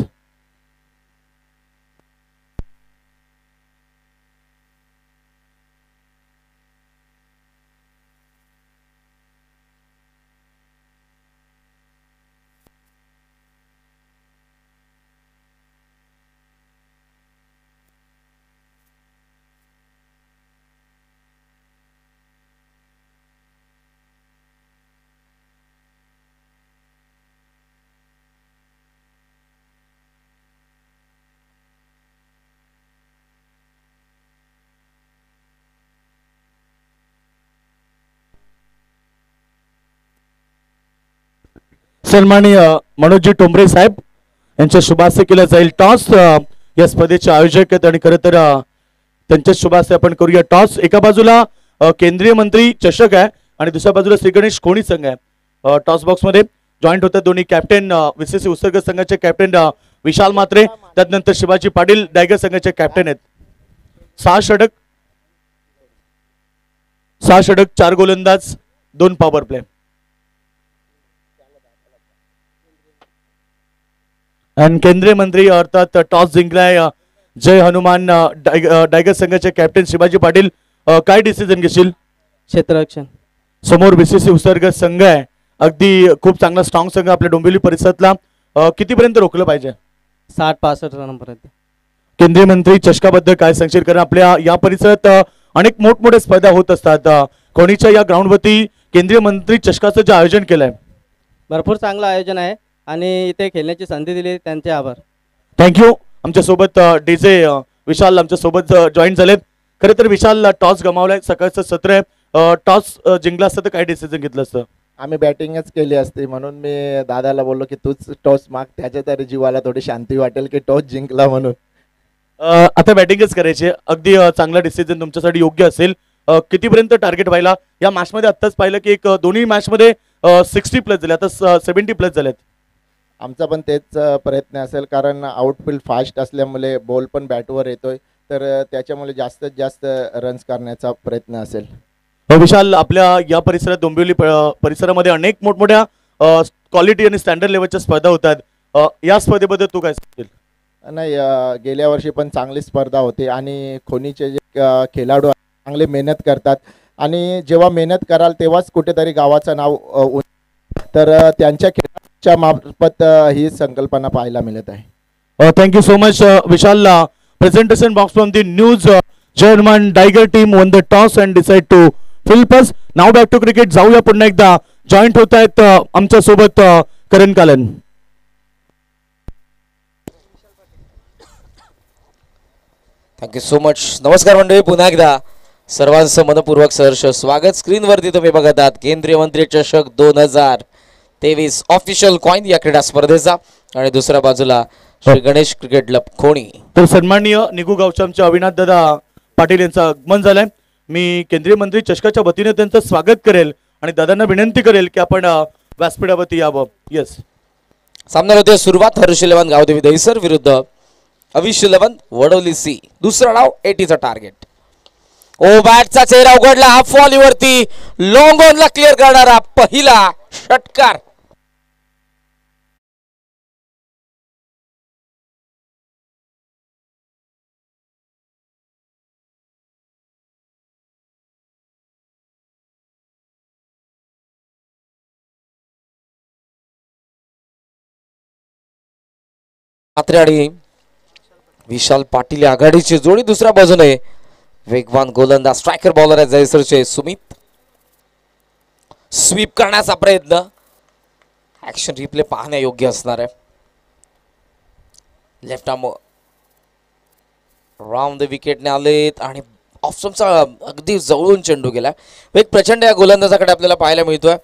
सन्माननीय मनोजजी टोंबरे साहेब यांच्या शुभास्ते केलं जाईल टॉस. या स्पर्धेचे आयोजक आहेत आणि खरं तर त्यांच्या शुभास्ते आपण करूया टॉस. एका बाजूला केंद्रीय मंत्री चषक आहे आणि दुसऱ्या बाजूला श्री गणेश कोणी संघ आहे. टॉस बॉक्स मध्ये जॉईंट होतात दोन्ही कॅप्टन विशेष उत्सर्ग संघाचे कॅप्टन विशाल म्हात्रे, त्यानंतर शिवाजी पाटील डायगर संघाचे कॅप्टन आहेत. 6 षटक 4 गोलंदाज 2 पॉवर प्ले. आणि केंद्रीय मंत्री अर्थात टॉस जिंकलाय जय हनुमान डायगर संघाचे कॅप्टन शिवाजी पाटील. काय डिसिजन घेशील? क्षेत्ररक्षण. समोर बीसीसी उत्सर्ग संघ आहे, अगदी खूप चांगला स्ट्रॉंग संघ आपल्या डोंबिवली परिसरातला. कितीपर्यंत रोखलं पाहिजे? 60-65 रनांपर्यंत. केंद्रीय मंत्री चषकाबद्दल काय सांगशील? कारण आपल्या या परिसरात अनेक मोठमोठ्या स्पर्धा होत असतात. कोणीच्या या ग्राउंडवरती केंद्रीय मंत्री चषकाचं जे आयोजन केलंय, भरपूर चांगलं आयोजन आहे आणि इथे खेळण्याची संधी दिली त्यांचे आभार. थँक्यू. आमच्या सोबत डीजे विशाल आमच्या सोबत जॉईन झालेत. खरं तर विशाल टॉस गमावलाय, सकाळचं सत्र आहे. टॉस जिंकला असतं तर काय डिसिजन घेतलं असतं? आम्ही बॅटिंगच केली असती म्हणून मी दादाला बोललो की तूच टॉस माग, त्याच्या तरी जीवाला थोडी शांती वाटेल की टॉस जिंकला म्हणून. आता बॅटिंगच करायची. अगदी चांगला डिसिजन तुमच्यासाठी योग्य असेल. कितीपर्यंत टार्गेट व्हायला? या मॅचमध्ये आत्ताच पाहिलं की एक दोन्ही मॅचमध्ये 60+ झाले, आता 70+ झालेत. आमचा पण तेच प्रयत्न असेल, कारण आउटफील्ड फास्ट असल्यामुळे बॉल पण बॅटवर येतोय, तर त्याच्यामुळे जास्तीत जास्त रन्स करण्याचा प्रयत्न असेल. विशाल, आपल्या या परिसरात डोंबिवली परिसरामध्ये अनेक मोठमोठ्या क्वालिटी आणि स्टँडर्ड लेवलच्या स्पर्धा होतात. या स्पर्धेबद्दल तू काय सांगशील? नाही, गेल्या वर्षी पण चांगली स्पर्धा होती आणि खोनीचे जे खेळाडू चांगले मेहनत करतात आणि जेव्हा मेहनत कराल तेव्हाच कुठेतरी गावाचं नाव तर त्यांच्या खेळाच्या मार्फत ही संकल्पना पाहायला मिळत आहे. Thank you so much Vishal. Presentation box from the news German tiger team won the toss and decide to field first. Now back to cricket. जाऊया पुन्हा एकदा. जॉईंट होत आहेत आमच्या सोबत Karan Kalan. Thank you so much. नमस्कार मंडळी, पुन्हा एकदा सर्वांचं मनपूर्वक सहर्ष स्वागत. स्क्रीनवरती तुम्ही बघत आहात केंद्रीय मंत्री चषक 2023 ऑफिशियल कॉइन या क्रीडा स्पर्धेचा आणि दुसऱ्या बाजूला श्री गणेश क्रिकेट क्लब खोणी. तर सन्माननीय निघू गावच्या आमच्या अविनाश दादा पाटील यांचं आगमन झालंय. मी केंद्रीय मंत्री चषकाच्या वतीने त्यांचं स्वागत करेल आणि दादांना विनंती करेल की आपण व्यासपीठावरती यावं. येस. सामन्याला होते सुरुवात. हर्ष 11 गावदेवी दहिसर विरुद्ध अविश 11 वडवली सी. दुसरा डाव 80चा टार्गेट. ओ बॅटचा चेहरा उघडला. हाफ वॉलीवरती लॉंग ऑनला क्लिअर करणारा पहिला षटकार. मात्र आणि विशाल पाटील आघाडीची जोडी. दुसऱ्या बाजूने वेगवान गोलंदाज स्ट्रायकर बॉलर आहे जयसरचे सुमित. स्वीप करण्याचा प्रयत्न. ऍक्शन रिप्ले पाहण्यायोग्य असणार आहे. लेफ्ट आर्म राऊंड द विकेटने आलेत आणि ऑफस्टंपचा अगदी जवळून चेंडू गेला. वेग प्रचंड या गोलंदाजाकडे आपल्याला पाहायला मिळतोय,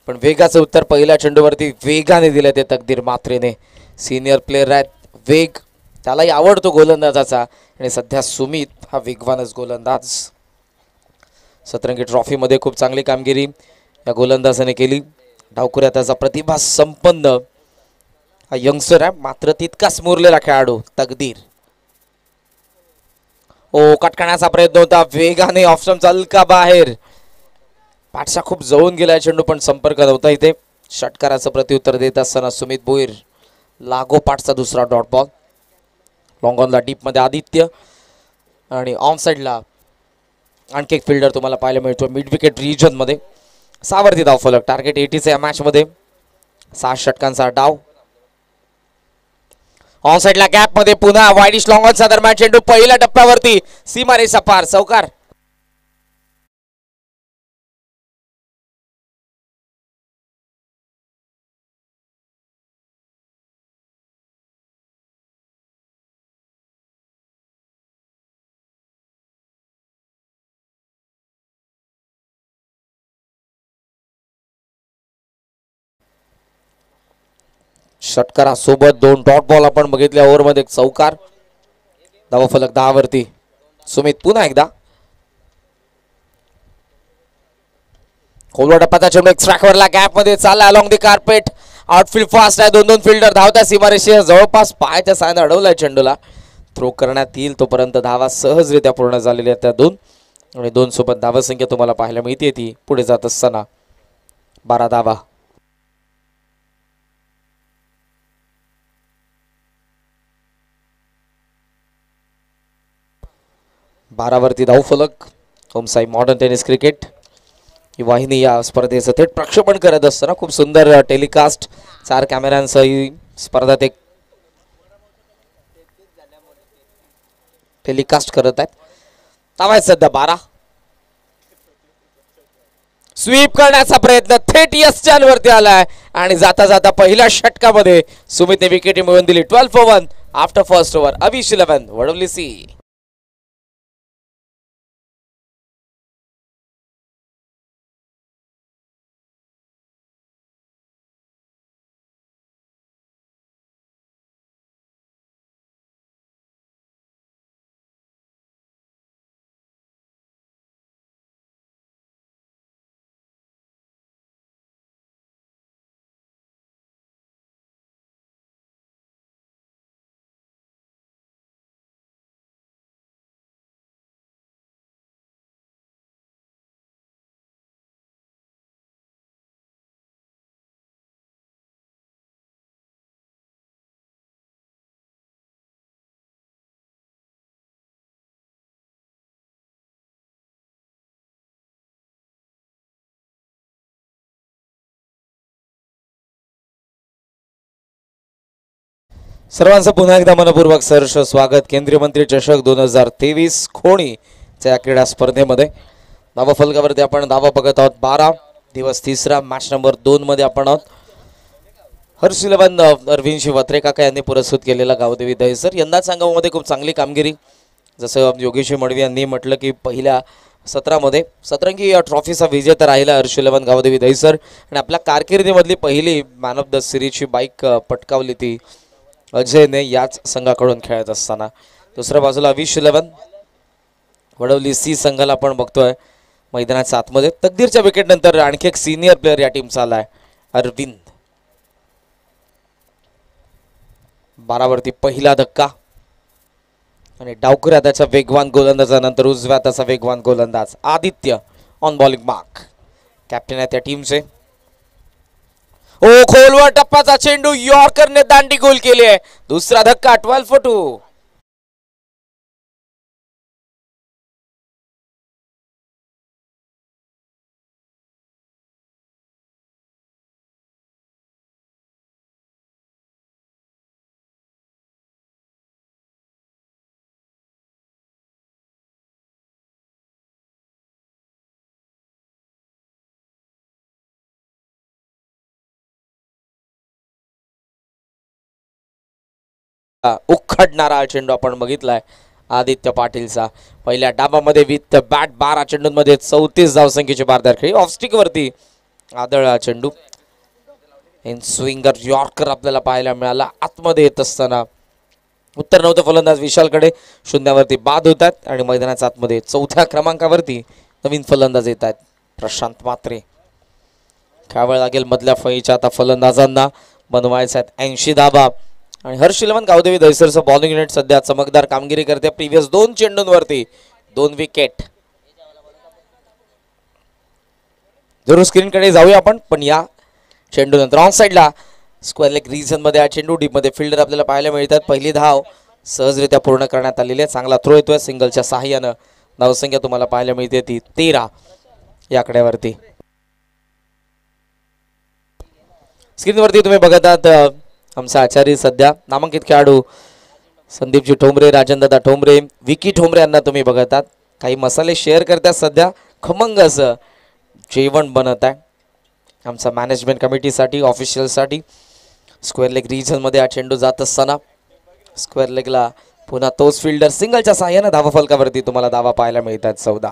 पण वेगाचं उत्तर पहिल्या चेंडूवरती वेगाने दिलं ते तकदीर मात्रेने. सिनियर प्लेयर आहेत, वेग त्यालाही आवडतो गोलंदाजाचा आणि सध्या सुमित हा वेगवानच गोलंदाज. सतरंगी ट्रॉफीमध्ये खूप चांगली कामगिरी या गोलंदाजाने केली. डावखुऱ्या त्याचा प्रतिभा संपन्न हा यंगस्टर आहे, मात्र तितकाच मुरलेला खेळाडू तकदीर. ओ कट करण्याचा प्रयत्न होता वेगाने. ऑप्शन हलका बाहेर. पाठचा खूप जवळून गेला चेंडू पण संपर्क नव्हता इथे. षटकाराचं प्रत्युत्तर देत असताना सुमित भोईर लागोपाठचा दुसरा डॉट बॉल. लॉंग ऑनला डीप मध्ये आदित्य आणि ऑन साइडला आणखी एक फिल्डर तुम्हाला पाहायला मिळतो मिड विकेट रिजन मध्ये. 6 वरती धाव फलक. टार्गेट 80 या मॅच मध्ये 6 षटकांचा डाव. ऑन साइडला गॅप मध्ये पुन्हा वाईडिश लॉंग ऑनचा दरम्यान चेंडू पहिल्या टप्प्यावरती सीमारेषा पार. चौकार. षटकारासोबत 2 डॉट बॉल आपण बघितले. ओव्हरमध्ये एक चौकार. धावफलक 10 वरती. सुमित पुन्हा एकदा खोलवा टप्प्याचा चेंडू एक स्ट्राइकवरला गॅप मध्ये चालला along the carpet. Outfield fast आहे. 2 फिल्डर धावत्या सीमारेषेच्या जवळपास पायाच्या साहाय्याने अडवलाय चेंडूला. थ्रो करण्यात येईल तोपर्यंत धावा सहजरित्या पूर्ण झालेल्या त्या 2 आणि 2 सोबत धावसंख्या तुम्हाला पाहायला मिळते ती पुढे जात असताना 12 धावा. 12 वरती धावफलक. ओमसाई मॉडर्न टेनिस क्रिकेट ही वाहिनी या स्पर्धेचं थेट प्रक्षेपण करत असताना खूप सुंदर टेलिकास्ट 4 कॅमेऱ्यांसह ही स्पर्धा ते टेलिकास्ट करत आहेत. धावा आहेत सध्या 12. स्वीप करण्याचा प्रयत्न थेट यश वरती आलाय आणि जाता जाता पहिल्या षटकामध्ये सुमितने विकेट मिळवून दिली. 12 for 1 after first over. Avish 11 वडवली सी. सर्वांचं पुन्हा एकदा मनपूर्वक सहर्ष स्वागत. केंद्रीय मंत्री चषक 2023 खोणी च्या क्रीडा स्पर्धेमध्ये धावफलकावरती आपण धावा बघत आहोत. 12 दिवस 3रा मॅच नंबर 2 मध्ये आपण आहोत. हर्ष 11 अरविंद वत्रे काका यांनी पुरस्कृत केलेला गावदेवी दहिसर. यंदा संघामध्ये खूप चांगली कामगिरी. जसं योगेश मडवी यांनी म्हटलं की पहिल्या सत्रामध्ये सतरंगी ट्रॉफीचा विजेता राहिला हर्ष 11 गावदेवी दहिसर आणि आपल्या कारकिर्दीमधली पहिली मॅन ऑफ द सिरीजची बाईक पटकावली ती अजयने याच संघाकडून खेळत असताना. दुसऱ्या बाजूला अविश 11 वडवली सी संघाला आपण बघतोय मैदानाच्या आतमध्ये. तकदीरच्या विकेट नंतर आणखी एक सिनियर प्लेअर या टीमचा आलाय अरविंद. 12 वरती पहिला धक्का आणि डावकर त्याचा वेगवान गोलंदाजानंतर उजव्या त्याचा वेगवान गोलंदाज Aditya on bowling mark. Captain आहे त्या टीमचे. ओ खोलवर टप्प्याचा चेंडू यॉर्करने दांडी गोल केली आहे. दुसरा धक्का 12 for 2. उखडणारा चेंडू आपण बघितलाय आदित्य पाटीलचा. पहिल्या डाबामध्ये विथ बॅट 12 चेंडूंमध्ये 34 धावसंख्येची बारदार खेळी. ऑफस्टिक वरती आदळला चेंडू. इन स्विंगर यॉर्कर आपल्याला पाहायला मिळाला. आतमध्ये येत असताना उत्तर नव्हतं फलंदाज विशालकडे. शून्यावरती बाद होत आहेत आणि मैदानाच्या आतमध्ये 4थ्या क्रमांकावरती नवीन फलंदाज येत आहेत प्रशांत म्हात्रे. खेळावं लागेल मधल्या फळीच्या आता फलंदाजांना बनवायचे आहेत 80 धाबा. आणि हर्ष 11 गावदेवी दहिसरचं बॉलिंग युनिट सध्या चमकदार कामगिरी करते. Previous 2 चेंडूंवरती 2 wicket. जरूर स्क्रीनकडे जाऊया आपण पण या चेंडू नंतर ऑन साईडला स्क्वेअर लेग रिजन मध्ये चेंडू डीप मध्ये फिल्डर आपल्याला पाहायला मिळतात. पहिली धाव सहजरित्या पूर्ण करण्यात आलेली आहे. चांगला थ्रो येतोय सिंगलच्या सहाय्यानं. धावसंख्या तुम्हाला पाहायला मिळते ती 13 या आकड्यावरती. स्क्रीनवरती तुम्ही बघत आहात आमचा आचार्य सध्या नामांकित खेळाडू संदीपजी ठोंबरे, राजनदादा ठोंबरे, विकी ठोंबरे यांना तुम्ही बघत आहात. काही मसाले शेअर करतात. सध्या खमंग असं जेवण बनत आहे आमचा मॅनेजमेंट कमिटीसाठी, ऑफिशियलसाठी. स्क्वेअर लेग रिजनमध्ये हा चेंडू जात असताना स्क्वेअर लेगला पुन्हा तोच फिल्डर सिंगलच्या सहाय्यानं धावाफलकावरती तुम्हाला धावा पाहायला मिळतात. 14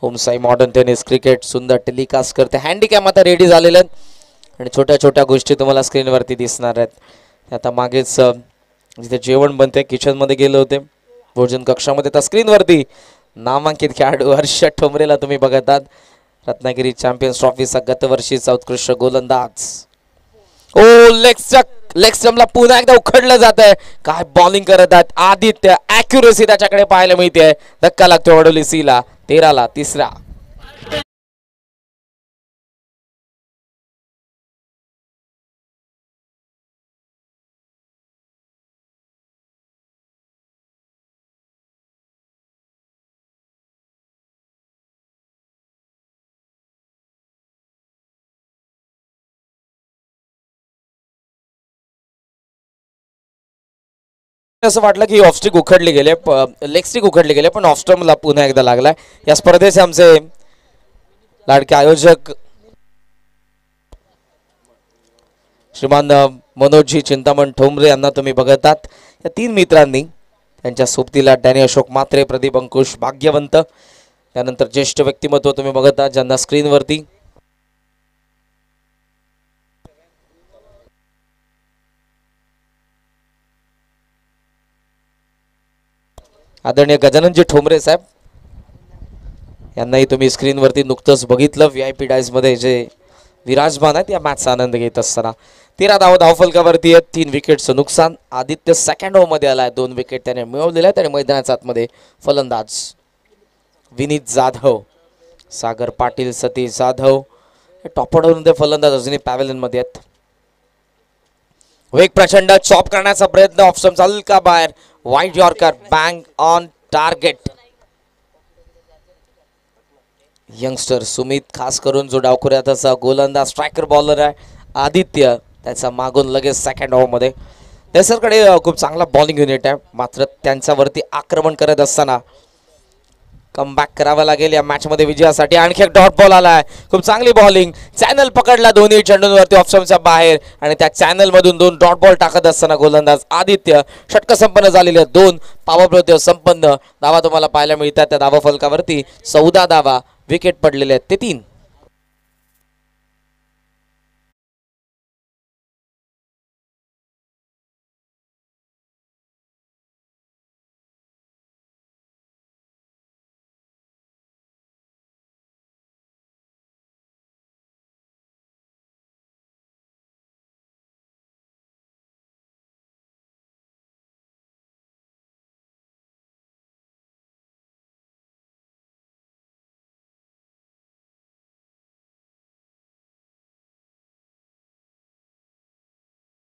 होमसाई मॉडर्न टेनिस क्रिकेट सुंदर टेलिकास्ट करते. हँडीकॅम आता रेडी झालेले आहेत आणि छोट्या छोट्या गोष्टी तुम्हाला स्क्रीनवरती दिसणार आहेत. आता मागेच जिथे जेवण बनते किचनमध्ये गेले होते भोजन कक्षामध्ये. तर स्क्रीनवरती नामांकित खेळाडू हर्षद ठोंबरेला तुम्ही बघत आहात. रत्नागिरी चॅम्पियन्स ट्रॉफीचा गतवर्षीचा उत्कृष्ट गोलंदाज. ओ लेग स्टंपला पुन्हा एकदा उखडलं जात आहे. काय बॉलिंग करत आहेत आदित्य. ॲक्युरेसी त्याच्याकडे पाहायला मिळते. धक्का लागतो वडोली सीला. 13ला 3रा. असं वाटलं की ऑफस्टिक उखडले गेले, लेग स्टिक उखडले गेले, पण ऑफस्टम्पला पुन्हा एकदा लागलाय. या स्पर्धेचे आमचे लाडके आयोजक श्रीमान मनोजजी चिंतामण ठोंबरे यांना तुम्ही बघत आहात. या 3 मित्रांनी त्यांच्या सोबतीला डॅनी अशोक मात्रे, प्रदीप अंकुश भाग्यवंत, त्यानंतर ज्येष्ठ व्यक्तिमत्व तुम्ही बघत आहात ज्यांना स्क्रीनवरती आदरणीय गजाननजी ठोंबरे साहेब यांनाही तुम्ही स्क्रीनवरती नुकतंच बघितलं. VIP डायस मध्ये जे विराजमान आहेत या मॅचचा आनंद घेत असताना. 13 धावफलकावरती आहेत. 3 विकेटचं नुकसान. आदित्य सेकंड ओव्हरमध्ये आलाय. 2 विकेट त्याने मिळवलेल्या आहेत आणि मैदानाच्या आतमध्ये फलंदाज विनीत जाधव, सागर पाटील, सतीश जाधव हे टॉप ऑर्डरमध्ये फलंदाज अजूनही पॅव्हेलियन मध्ये आहेत. वेग प्रचंड चॉप करण्याचा प्रयत्न. ऑप्शन चालू का बाहेर. वाईट yorker bang on target. Youngster Sumit खास करून जो डावखुऱ्यात असा गोलंदाज स्ट्रायकर बॉलर आहे आदित्य, त्याचा मागून लगेच सेकंड ओव्हरमध्ये. त्याच्याकडे खूप चांगला बॉलिंग युनिट आहे. मात्र त्यांच्यावरती आक्रमण करत असताना कमबॅक करावा लागेल या मॅच मध्ये विजयासाठी. आणखी एक डॉट बॉल आलाय. खूप चांगली बॉलिंग. चॅनल पकडला दोन्ही चेंडूंवरती ऑप्शनच्या बाहेर आणि त्या चॅनल मधून 2 डॉट बॉल टाकत असताना गोलंदाज आदित्य. षटक संपन्न झालेले 2 पॉवर प्ले संपन्न. धावा तुम्हाला पाहायला मिळतात त्या धावा फलकावरती 14 धावा. विकेट पडलेले आहेत ते 3.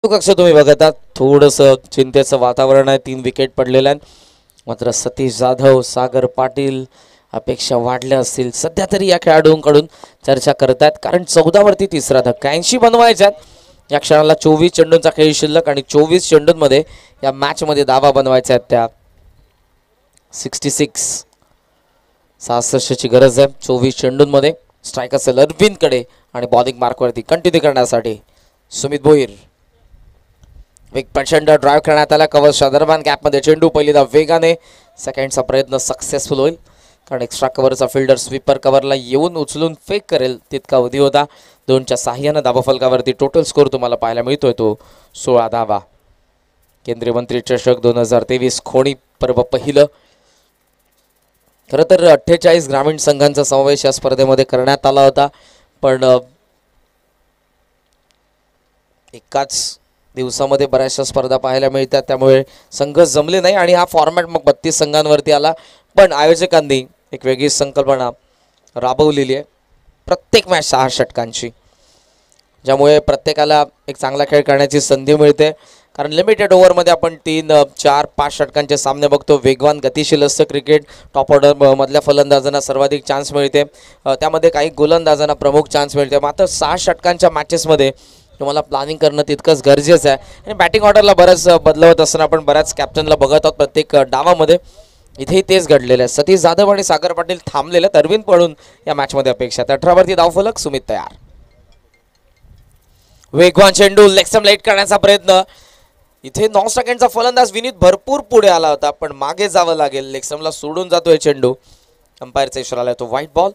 कक्ष तुम्ही बघत आहात. थोडंसं चिंतेचं वातावरण आहे. 3 विकेट पडलेल्या आहेत. मात्र सतीश जाधव, सागर पाटील अपेक्षा वाढल्या असतील सध्या तरी या खेळाडूंकडून चर्चा करतात. कारण 14 वरती 3रा धक्का. 80 बनवायच्यात. या क्षणाला 24 चेंडूंचा खेळ शिल्लक आणि 24 चेंडूंमध्ये या मॅच मध्ये धावा बनवायच्या आहेत त्या 66. 66ची गरज आहे 24 चेंडूंमध्ये. स्ट्राईक असेल अरविंदकडे आणि बॉलिंग मार्कवरती कंटिन्यू करण्यासाठी सुमित भोईर. एक प्रचंड ड्राईव्ह करण्यात आला कव्हरच्या दरम्यान. गॅपमध्ये चेंडू पहिल्यांदा वेगाने. सेकंडचा प्रयत्न सक्सेसफुल होईल कारण एक्स्ट्रा कव्हरचा फिल्डर स्वीपर कव्हरला येऊन उचलून फेक करेल तितका अवधी होता. 2च्या सहाय्यानं धावाफलकावरती टोटल स्कोर तुम्हाला पाहायला मिळतोय तो 16 धावा. केंद्रीय मंत्री चषक 2023 खोणी पर्व पहिलं. खरं तर 48 ग्रामीण संघांचा समावेश या स्पर्धेमध्ये करण्यात आला होता, पण एकाच दिवसामध्ये बऱ्याचशा स्पर्धा पाहायला मिळतात, त्यामुळे संघ जमले नाही आणि हा फॉर्मॅट मग 32 संघांवरती आला. पण आयोजकांनी एक वेगळी संकल्पना राबवलेली आहे. प्रत्येक मॅच 6 षटकांची. ज्यामुळे प्रत्येकाला एक चांगला खेळ करण्याची संधी मिळते. कारण लिमिटेड ओव्हरमध्ये आपण 3, 4, 5 षटकांचे सामने बघतो. वेगवान गतिशील असतं क्रिकेट. टॉप ऑर्डर मधल्या फलंदाजांना सर्वाधिक चान्स मिळते, त्यामध्ये काही गोलंदाजांना प्रमुख चान्स मिळते. मात्र 6 षटकांच्या मॅचेसमध्ये तुम्हाला प्लॅनिंग करणं तितकंच गरजेचं आहे. आणि बॅटिंग ऑर्डरला बरंच बदलवत असताना आपण बऱ्याच कॅप्टनला बघत आहोत प्रत्येक डावामध्ये. इथेही तेच घडलेलं आहे. सतीश जाधव आणि सागर पाटील थांबलेले, अरविंद पळून या मॅचमध्ये अपेक्षा. 18वरती धावफलक, सुमित तयार. वेगवान चेंडू लेग लाईट करण्याचा प्रयत्न. इथे 9 सेकंडचा फलंदाज विनीत भरपूर पुढे आला होता, पण मागे जावं लागेल. लेगस्टम्पला सोडून जातोय चेंडू. अंपायरचा इशारा आला तो व्हाईट बॉल.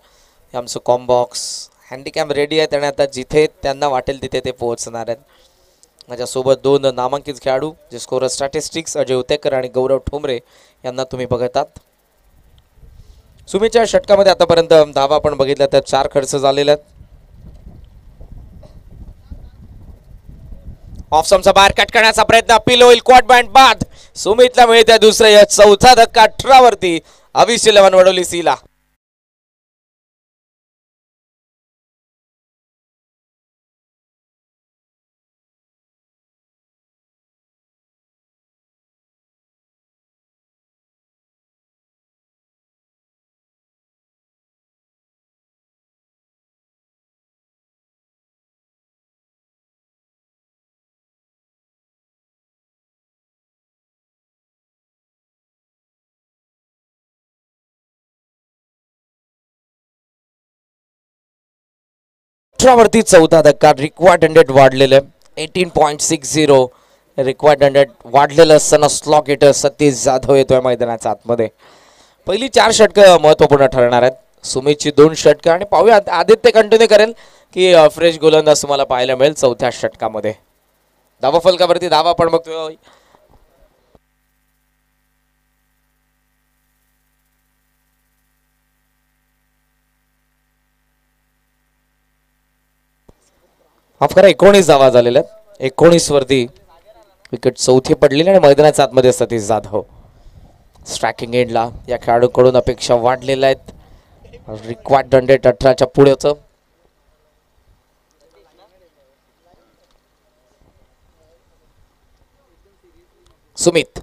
हे आमचं कॉम्बॉक्स हँडिकॅम रेडी आहे, त्याने आता जिथे त्यांना वाटेल तिथे ते पोहोचणार आहेत. माझ्यासोबत 2 नामांकित खेळाडू जे स्कोरर स्टॅटिस्टिक्स अजय उतेकर आणि गौरव ठोंबरे यांना तुम्ही बघतात. सुमीच्या षटकामध्ये आतापर्यंत धावा आपण बघितल्या तर 4 खर्च झालेले आहेत. ऑफ स्टंपचा बाहेर कट करण्याचा प्रयत्न, अपील होईल, क्वाड बँड बाद. सुमितला मिळते दुसरा, चौथा धक्का 18वरती. अविश 11 वडोली सीला. वरती चौथा धक्का. रिक्वायर्ड 100 वाढलेलं आहे. 18.60 रिक्वायर्ड 100 वाढलेलं असताना स्लॉक हिटर सतीश जाधव येतोय मैदानाच्या आतमध्ये. पहिली 4 षटकं महत्वपूर्ण ठरणार आहेत. सुमितची 2 षटकं आणि पाहूया आदित्य कंटिन्यू करेल की फ्रेश गोलंदाज तुम्हाला पाहायला मिळेल चौथ्या षटकामध्ये. धावा फलकावरती धावा आपण बघतोय. माफ करा, 19 धावा झालेल्या आहेत. 19 वरती विकेट चौथी पडलेली आणि मैदानाच्या आतमध्ये सतीश जाधव. स्ट्रायकिंग एंडला या खेळाडूंकडून अपेक्षा वाढलेल्या आहेत. रिक्वायर्ड 100 18च्या पुढेच. सुमित,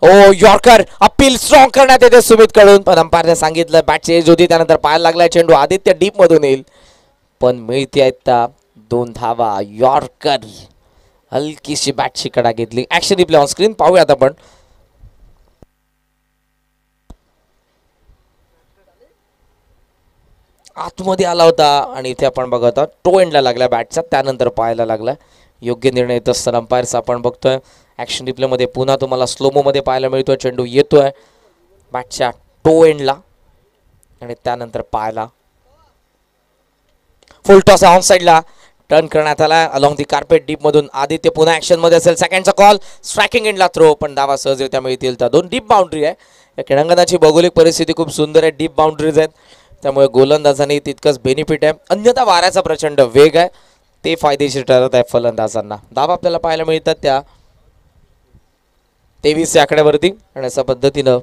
ओ यॉर्कर, अपील स्ट्रॉंग करण्यात येते सुमित कडून, पण अंपायरने सांगितलं बॅटची एज होती, त्यानंतर पाहायला लागलाय चेंडू. आदित्य डीप मधून येईल, पण मिळते आहेत 2 धावा. यॉर्कर हलकीशी बॅटची कडा घेतली. ऍक्शन रिप्ले ऑन स्क्रीन पाहूयात आपण. आतमध्ये आला होता आणि इथे आपण बघत आहोत टो एंडला लागला बॅटचा, त्यानंतर पाहायला लागला. योग्य निर्णय येत असताना अंपायरचा आपण बघतोय. ऍक्शन रिप्ले मध्ये पुन्हा तुम्हाला स्लोमो मध्ये पाहायला मिळतोय. चेंडू येतोय बॅटच्या टो एंडला आणि त्यानंतर पाहायला फुल टॉस ऑन साइडला टर्न करण्यात आला अलॉंग दी कार्पेट डीप मधून. आदित्य पुन्हा ऍक्शन मध्ये असेल. सेकंडचा कॉल, स्ट्रायकिंग एंडला थ्रो, पण धावा सहजरित्या मिळतील. त्या 2 डीप बाउंड्री आहे. या क्रीडांगणाची भौगोलिक परिस्थिती खूप सुंदर आहे. डीप बाउंड्रीज आहेत, त्यामुळे गोलंदाजांनी तितकंच बेनिफिट आहे. अन्यथा वाऱ्याचा प्रचंड वेग आहे, ते फायदेशीर ठरत आहे फलंदाजांना. धावा आपल्याला पाहायला मिळतात त्या 23 या आकड्यावरती. आणि अशा पद्धतीनं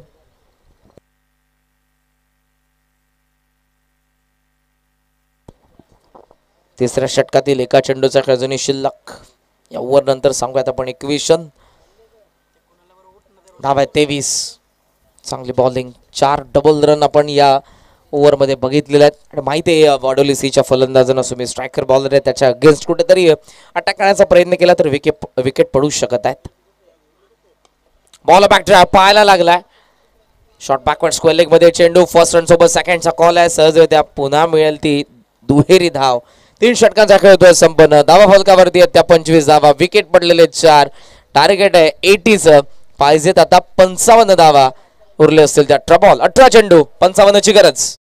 तिसऱ्या षटकातील एका चेंडूचा खेळ शिल्लक. या ओव्हर नंतर सांगूयात आपण 21 रन. धावा आहे 23. चांगली बॉलिंग, 4 डबल रन आपण या ओव्हरमध्ये बघितलेले आहेत. आणि माहिती आहे वडोली सीच्या फलंदाजांना सुमी स्ट्रायकर बॉलर आहे, त्याच्या अगेन्स्ट कुठेतरी अटॅक करण्याचा प्रयत्न केला तर विकेट पडू शकत आहेत. बॉल बॅक ड्राइव्ह पाहायला लागलाय. शॉर्ट बॅकवर्ड स्क्वेअर लेग मध्ये चेंडू. फर्स्ट रन सोबत सेकंडचा कॉल आहे. सहजरित्या पुन्हा मिळेल ती दुहेरी धाव. 3 षटकांचा खेळ होतोय संपन्न. धावा फलकावरती आहेत त्या 25 धावा. विकेट पडलेले 4. टार्गेट आहे 80चं. पाहिजेत आता 55 धावा उरले असतील त्या. ट्रबॉल 18 चेंडू, 55ची गरज.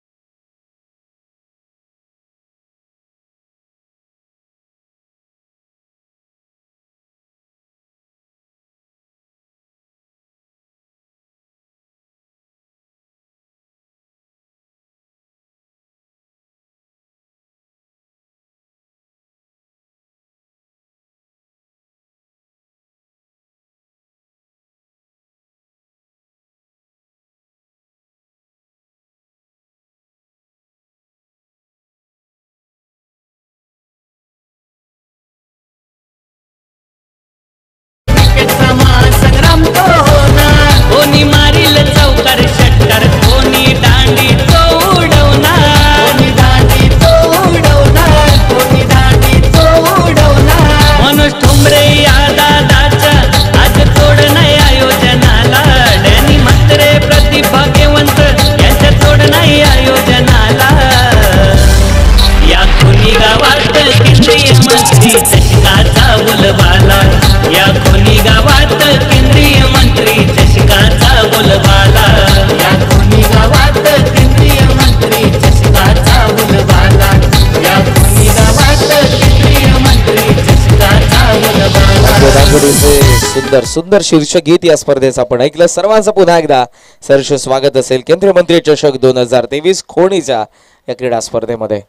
सुंदर सुंदर शीर्षक गीत या स्पर्धेचं आपण ऐकलं. सर्वांचं पुन्हा एकदा सहर्ष स्वागत असेल केंद्रीय मंत्री चषक 2023 खोणीच्या या क्रीडा स्पर्धेमध्ये.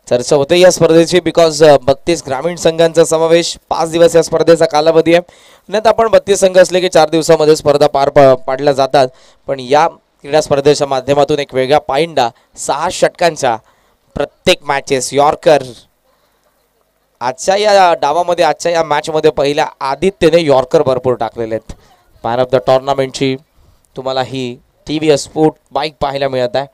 चर्चा होते या स्पर्धेची बिकॉज 32 ग्रामीण संघांचा समावेश, 5 दिवस या स्पर्धेचा कालावधी आहे. नाही आपण 32 संघ असले की 4 दिवसामध्ये स्पर्धा पार पाडल्या जातात, पण या क्रीडा स्पर्धेच्या माध्यमातून एक वेगळा पायंडा 6 षटकांच्या प्रत्येक मॅचेस यॉर्कर. आजच्या या डावामध्ये आजच्या या मॅचमध्ये पहिल्या आदित्यने यॉर्कर भरपूर टाकलेले आहेत. मॅन ऑफ द टुर्नामेंटची तुम्हाला ही TVS स्पोर्ट बाईक पाहायला मिळत आहे.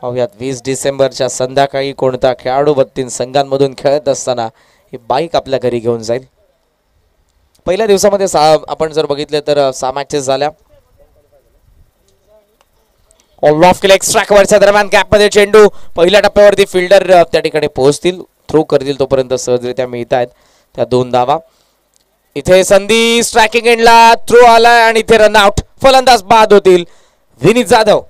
पाहूयात 20 डिसेंबरच्या संध्याकाळी कोणता खेळाडू 32 संघांमधून खेळत असताना ही बाईक आपल्या घरी घेऊन जाईल. पहिल्या दिवसामध्ये आपण जर बघितले तर 6 मॅचेस झाल्या. ऑल ऑफ केले एक्स्ट्रा कव्हरच्या दरम्यान गॅपमध्ये चेंडू पहिल्या टप्प्यावरती फिल्डर त्या ठिकाणी पोहोचतील, थ्रो करतील तोपर्यंत सहजरित्या मिळत आहेत त्या 2 धावा. इथे संधी स्ट्रायकिंग एंडला थ्रो आलाय आणि इथे रनआउट. फलंदाज बाद होतील विनीत जाधव.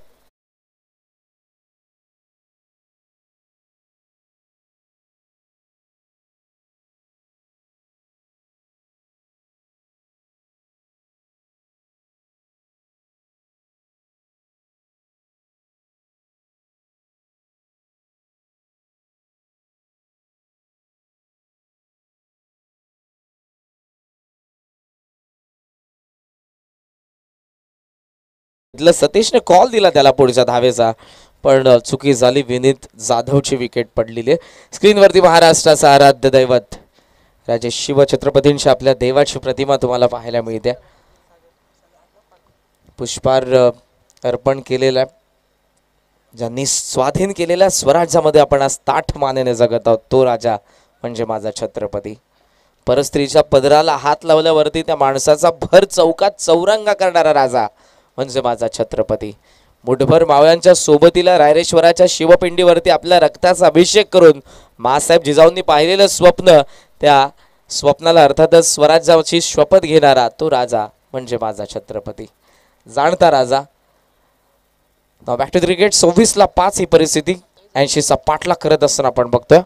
सतीशने कॉल दिला त्याला पुढच्या धावेचा, पण चुकी झाली. विनीत जाधवची विकेट पडलेली आहे. स्क्रीनवरती महाराष्ट्राचा आराध्य दैवत राजे शिवछत्रपतींची आपल्या देवाची प्रतिमा तुम्हाला पाहायला मिळते. पुष्पार अर्पण केलेला आहे. ज्यांनी स्वाधीन केलेल्या स्वराज्यामध्ये आपण आज ताठ मानेने जगत आहोत तो राजा म्हणजे माझा छत्रपती. परस्त्रीच्या पदराला हात लावल्यावरती त्या माणसाचा भर चौकात चौरंगा करणारा राजा म्हणजे माझा छत्रपती. मुठभर मावळ्यांच्या सोबतीला रायरेश्वराच्या शिवपिंडीवरती आपल्या रक्ताचा अभिषेक करून मासाहेब जिजाऊंनी पाहिलेलं स्वप्न, त्या स्वप्नाला अर्थातच स्वराज्याची शपथ घेणारा तो राजा म्हणजे माझा छत्रपती, जाणता राजा. Back to cricket. 26 ला 5 ही परिस्थिती 80 चा पाठलाग करत असताना आपण बघतोय.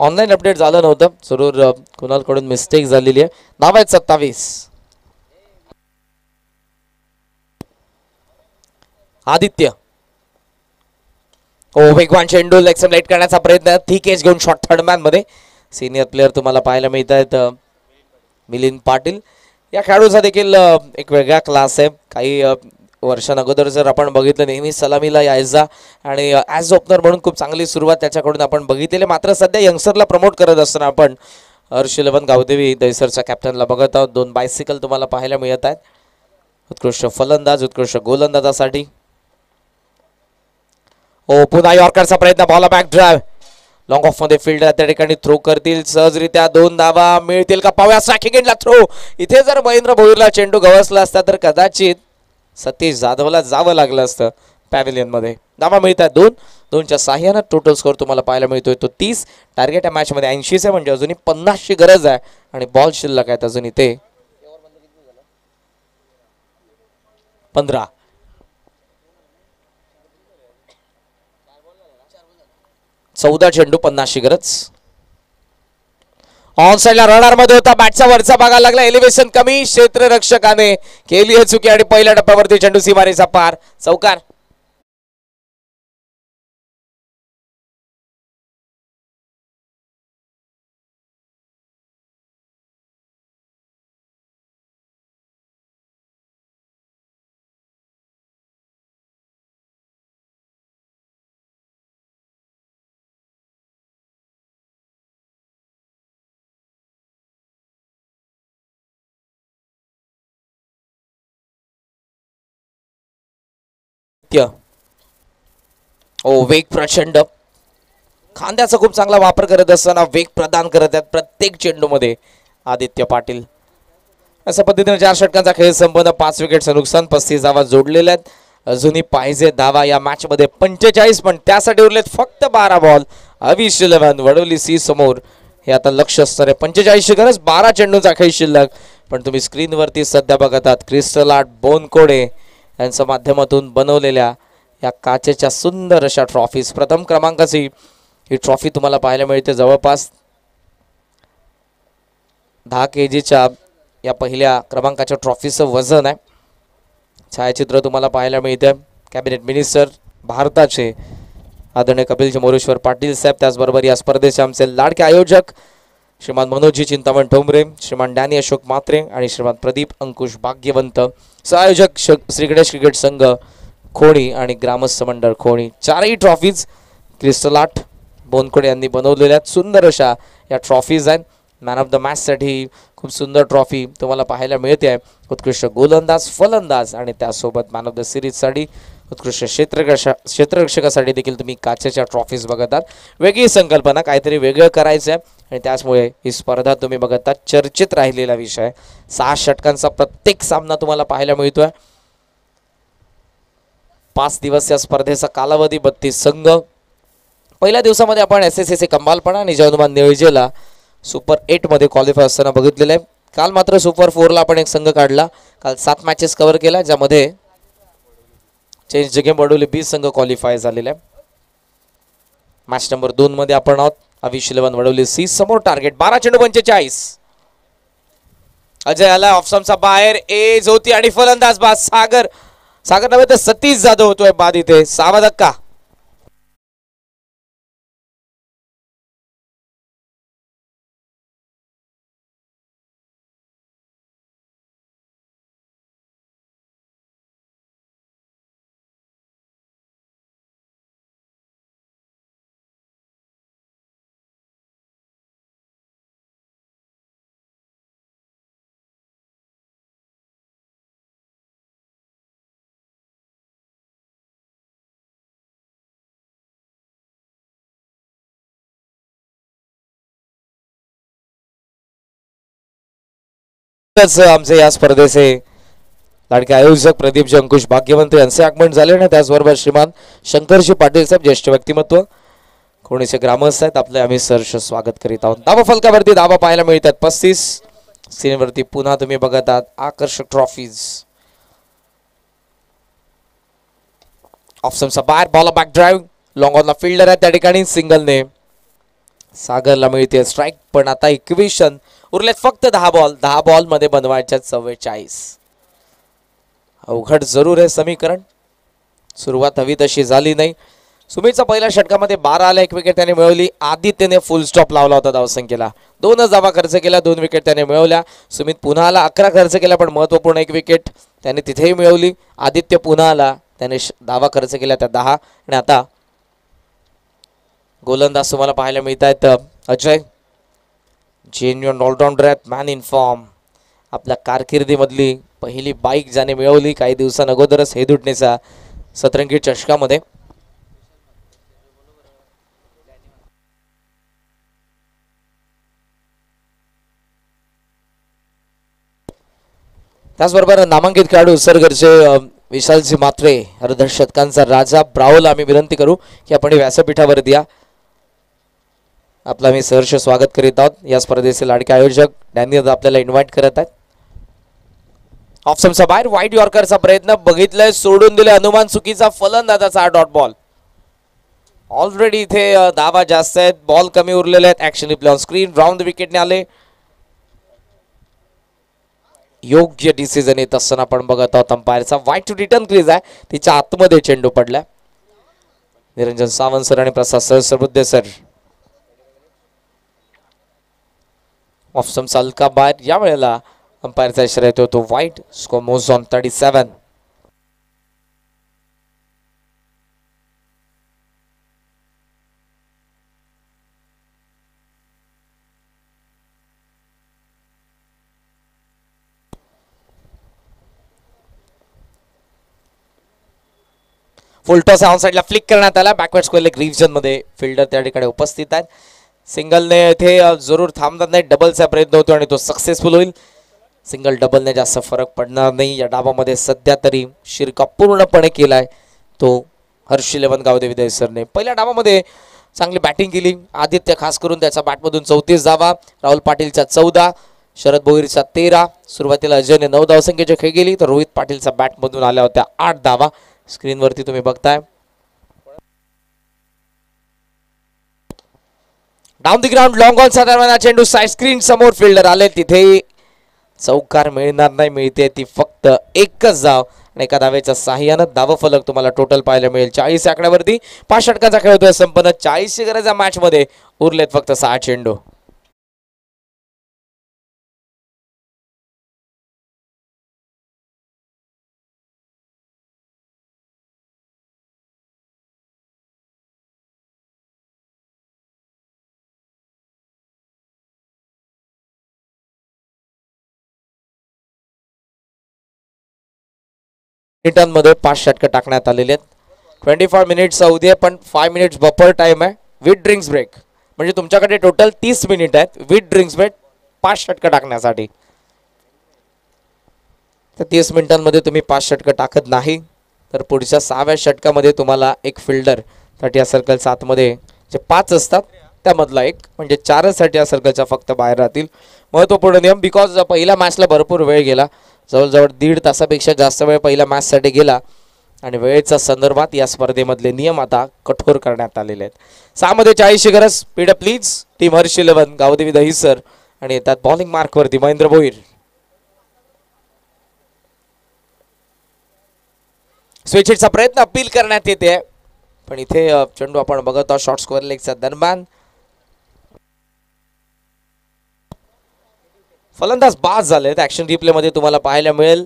ऑनलाईन अपडेट झालं नव्हतं, जरूर कुणालकडून मिस्टेक झालेली आहे. नाव आहेत 27 आदित्य. वेगवान चेंडू लेग लाईट करण्याचा प्रयत्न, थिक एज घेऊन शॉट थर्ड मॅन मध्ये सिनियर प्लेअर तुम्हाला पाहायला मिळत आहेत मिलिंद पाटील. या खेळाडूचा देखील एक वेगळा क्लास आहे. काही वर्षांअगोदर जर आपण बघितलं नेहमी सलामीला यायचा आणि ॲज ओपनर म्हणून खूप चांगली सुरुवात त्याच्याकडून आपण बघितलेली. मात्र सध्या यंगस्टरला प्रमोट करत असताना आपण हर्षलवन गावदेवी दैसरच्या कॅप्टनला बघत आहोत. 2 बायसिकल तुम्हाला पाहायला मिळत आहेत. उत्कृष्ट फलंदाज, उत्कृष्ट गोलंदाजासाठी. पुन्हा यॉर्करचा प्रयत्न, ball back drive, long of मध्ये फील्डर त्या ठिकाणी थ्रो करतील सहजरित्या. 2 धावा मिळतील का? पाहूया स्ट्रायकिंग एंडला थ्रो. इथे जर महेंद्र भोईरला चेंडू गवसला असता तर कदाचित सतीश जाधवला जावं लागलं असतं पॅव्हिलियन मध्ये. धावा मिळतात 2च्या साह्यानं टोटल स्कोर तुम्हाला पाहायला मिळतोय तो 30. टार्गेट या मॅच मध्ये 80 आहे, म्हणजे अजूनही 50ची गरज आहे आणि बॉल शिल्लक आहेत अजून इथे 15. चौदा चेंडू 50ची गरज. ऑन साइडला रनर मध्ये होता, बॅटचा वरचा भागाला लागला, एलिव्हेशन कमी, क्षेत्ररक्षकाने केली आहे चुकी आणि पहिल्या टप्प्यावरती चेंडू सीमारेचा पार, चौकार. वेग प्रचंड, खांद्याचा खूप चांगला वापर करत असताना वेग प्रदान करत आहेत प्रत्येक चेंडू मध्ये आदित्य पाटील. अशा पद्धतीने 4 षटकांचा खेळ संपन्न, 5 विकेटचं नुकसान, 35 धावा जोडलेल्या आहेत. अजूनही पाहिजे धावा या मॅच मध्ये 45, पण त्यासाठी उरलेत फक्त 12 बॉल. अविश 11 वडवली सी समोर हे आता लक्ष असणार आहे. 45ची गरज, 12 चेंडूचा खेळ शिल्लक. पण तुम्ही स्क्रीनवरती सध्या बघत आहात क्रिस्टल आर्ट बोनकोडे यांच्या माध्यमातून बनवलेल्या या काचेच्या सुंदर अशा ट्रॉफीज. प्रथम क्रमांकाची ही ट्रॉफी तुम्हाला पाहायला मिळते. जवळपास 10 kgच्या या पहिल्या क्रमांकाच्या ट्रॉफीचं वजन आहे. छायाचित्र तुम्हाला पाहायला मिळते. कॅबिनेट मिनिस्टर भारताचे आदरणीय कपिलजी मोरेश्वर पाटील साहेब, त्याचबरोबर या स्पर्धेचे आमचे लाडके आयोजक श्रीमान मनोजी चिंतामण ठोंबरे, श्रीमान डॅनी अशोक म्हात्रे आणि श्रीमान प्रदीप अंकुश भाग्यवंत. सहआयोजक श्री गणेश क्रिकेट संघ खोणी आणि ग्रामस्थ मंडळ खोणी. चारही ट्रॉफीज क्रिस्टल आर्ट बोनकोडे यांनी बनवलेल्या सुंदर अशा या ट्रॉफीज आहेत. मॅन ऑफ द मॅचसाठी खूप सुंदर ट्रॉफी तुम्हाला पाहायला मिळते आहे. उत्कृष्ट गोलंदाज, फलंदाज आणि त्यासोबत मॅन ऑफ द सिरीजसाठी उत्कृष्ट क्षेत्ररक्षकासाठी देखील तुम्ही काचेच्या ट्रॉफीज बघतात. वेगळी संकल्पना, काहीतरी वेगळं करायचं आहे आणि त्याचमुळे ही स्पर्धा तुम्ही बघतात चर्चेत राहिलेला विषय. 6 षटकांचा प्रत्येक सामना तुम्हाला पाहायला मिळतोय. 5 दिवस या स्पर्धेचा कालावधी, 32 संघ. पहिल्या दिवसामध्ये आपण SSC कंबालपणा आणि जय निळजेला सुपर 8 मध्ये क्वालिफाय असताना बघितलेलं आहे. काल मात्र सुपर 4 ला आपण एक संघ काढला. काल 7 मॅचेस कव्हर केला, ज्यामध्ये चेंज द गेम वडोली 20 संघ क्वालिफाय झालेला आहे. मॅच नंबर 2 मध्ये आपण आहोत. अविश 11 वडोली सी समोर टार्गेट 12 चेंडू 45. अजय आला ऑफस्टंपचा बाहेर, एज होती आणि फलंदाज बाद. सागर नव्हे तर सतीश जाधव होतोय बाद इथे. 6वा धक्का. आमचे या स्पर्धेचे लाडके आयोजक प्रदीपजी अंकुश भाग्यवंत यांचे आगमन झाले ना. त्याचबरोबर श्रीमान शंकरजी पाटील साहेब, ज्येष्ठ व्यक्तिमत्व, कोणीचे ग्रामस्थ आहेत, आपले आम्ही सहर्ष स्वागत करीत आहोत. धाबा फलकावरती धाबा पाहायला मिळतात 35. स्क्रीनवरती पुन्हा तुम्ही बघत आहात आकर्षक ट्रॉफीज. ऑफस्टंपचा बाहेर, बॉल बॅक ड्राईव्ह, लॉंग ऑनला फिल्डर आहे त्या ठिकाणी. सिंगलने सागरला मिळते स्ट्राईक. पण आता इक्वेशन उरलेत फक्त 10 बॉल मध्ये बनवायच्या 44. अवघड जरूर आहे समीकरण. सुरुवात हवी तशी झाली नाही. सुमितचा पहिल्या षटकामध्ये 12 आला, 1 विकेट त्याने मिळवली. आदित्यने फुल स्टॉप लावला होता धावसंख्येला. 2च धावा खर्च केला, 2 विकेट त्याने मिळवल्या. सुमित पुन्हा आला, 11 खर्च केला, पण महत्वपूर्ण 1 विकेट त्याने तिथेही मिळवली. आदित्य पुन्हा आला, त्याने धावा खर्च केल्या त्या 10. आणि आता गोलंदाज तुम्हाला पाहायला मिळत आहेत अजय. जेन्युइन ऑलराऊंडर आहेत, मॅन इन फॉर्म. आपल्या कारकिर्दीमधली पहिली बाईक ज्याने मिळवली काही दिवसांअगोदरच हेदुटणेचा सतरंगी चषकामध्ये. त्याचबरोबर नामांकित खेळाडू सरगरचे विशालजी मात्रे, अर्धशतकांचा राजा ब्रावला आम्ही विनंती करू की आपण व्यासपीठावर द्या. आपला मी सहर्ष स्वागत करीत आहोत. या स्पर्धेचे लाडके आयोजक डॅनी आपल्याला इन्व्हाइट करत आहेत. ऑफस्टंपचा बाहेर, वाईट यॉर्करचा प्रयत्न बघितलाय, सोडून दिले. अनुमान चुकीचा, फलंदाजाचा हा डॉट बॉल. ऑलरेडी इथे धावा जास्त आहेत, बॉल कमी उरलेले आहेत. Action replay on screen. Round विकेटने आले. योग्य डिसिजन येत असताना आपण बघत आहोत अंपायरचा. वाईट टू रिटर्न क्रीज आहे, तिच्या आतमध्ये चेंडू पडलाय. निरंजन सावंत सर आणि प्रसाद सहस्रबुद्धे सर. ऑफस्टंपचा हलका बाहेर. या वेळेला अंपायरचा इशारा येतो तो वाईट. Score moves on 37. Full toss on साइडला फ्लिक करण्यात आला. बॅकवर्ड स्क्वेअर लेग रिव्हिजन मध्ये फिल्डर त्या ठिकाणी उपस्थित आहेत. सिंगलने इथे जरूर थांबणार नाही, डबलचा प्रयत्न होतो आणि तो सक्सेसफुल होईल. सिंगल डबलने जास्त फरक पडणार नाही. या डावामध्ये सध्या तरी शिरकाव पूर्णपणे केलाय तो हर्ष 11 गावदेवी दहिसरने. पहिल्या डावामध्ये चांगली बॅटिंग केली. आदित्य खास करून त्याच्या बॅटमधून 34 धावा, राहुल पाटीलच्या 14, शरद भोईरच्या 13. सुरुवातीला अजयने 9 धावसंख्येची खेळ केली, तर रोहित पाटीलच्या बॅटमधून आल्या होत्या 8 धावा. स्क्रीनवरती तुम्ही बघताय. Down the ground long on साधारण चेंडू साइड स्क्रीन समोर फिल्डर आले तिथे चौकार मिळणार नाही, मिळते ती फक्त एकच धाव आणि एका धावेच्या साह्यानं धावफलक तुम्हाला टोटल पाहायला मिळेल 40 आकड्यावरती. 5 षटकांचा खेळ होतोय संपन्न. 40 गरज मॅच मध्ये उरलेत फक्त 6 चेंडू. मिनिटांमध्ये 5 षटकं टाकण्यात आलेले आहेत. 25 मिनिट्स अवधी आहे पण 5 मिनिट्स बफर टाइम आहे विथ ड्रिंक्स ब्रेक. म्हणजे तुमच्याकडे टोटल 30 मिनिट आहेत विथ ड्रिंक्स ब्रेक 5 षटकं टाकण्यासाठी. तर 30 मिनिटांमध्ये तुम्ही 5 षटकं टाकत नाही तर पुढच्या 6व्या षटकामध्ये तुम्हाला एक फिल्डर साठी या सर्कल 7 मध्ये जे 5 असतात त्यामधला एक म्हणजे 4च साठी या सर्कलच्या फक्त बाहेर राहतील. महत्त्वपूर्ण नियम बिकॉज पहिल्या मॅचला भरपूर वेळ गेला, जवळजवळ 1.5 तासापेक्षा जास्त वेळ पहिल्या मॅचसाठी गेला आणि वेळेच्या संदर्भात या स्पर्धेमधले नियम आता कठोर करण्यात आलेले आहेत. 6 मध्ये 40ची गरज. Speed please team Harsh 11 Gavdevi Dahisar आणि येतात बॉलिंग मार्कवरती महेंद्र भोईर. स्विच हिटचा प्रयत्न अपील करण्यात येते पण इथे चेंडू आपण बघत आहोत शॉर्ट स्क्वेअर लेगच्या दरम्यान. फलंदाज बाद झालेत. ऍक्शन रिप्ले मध्ये तुम्हाला पाहायला मिळेल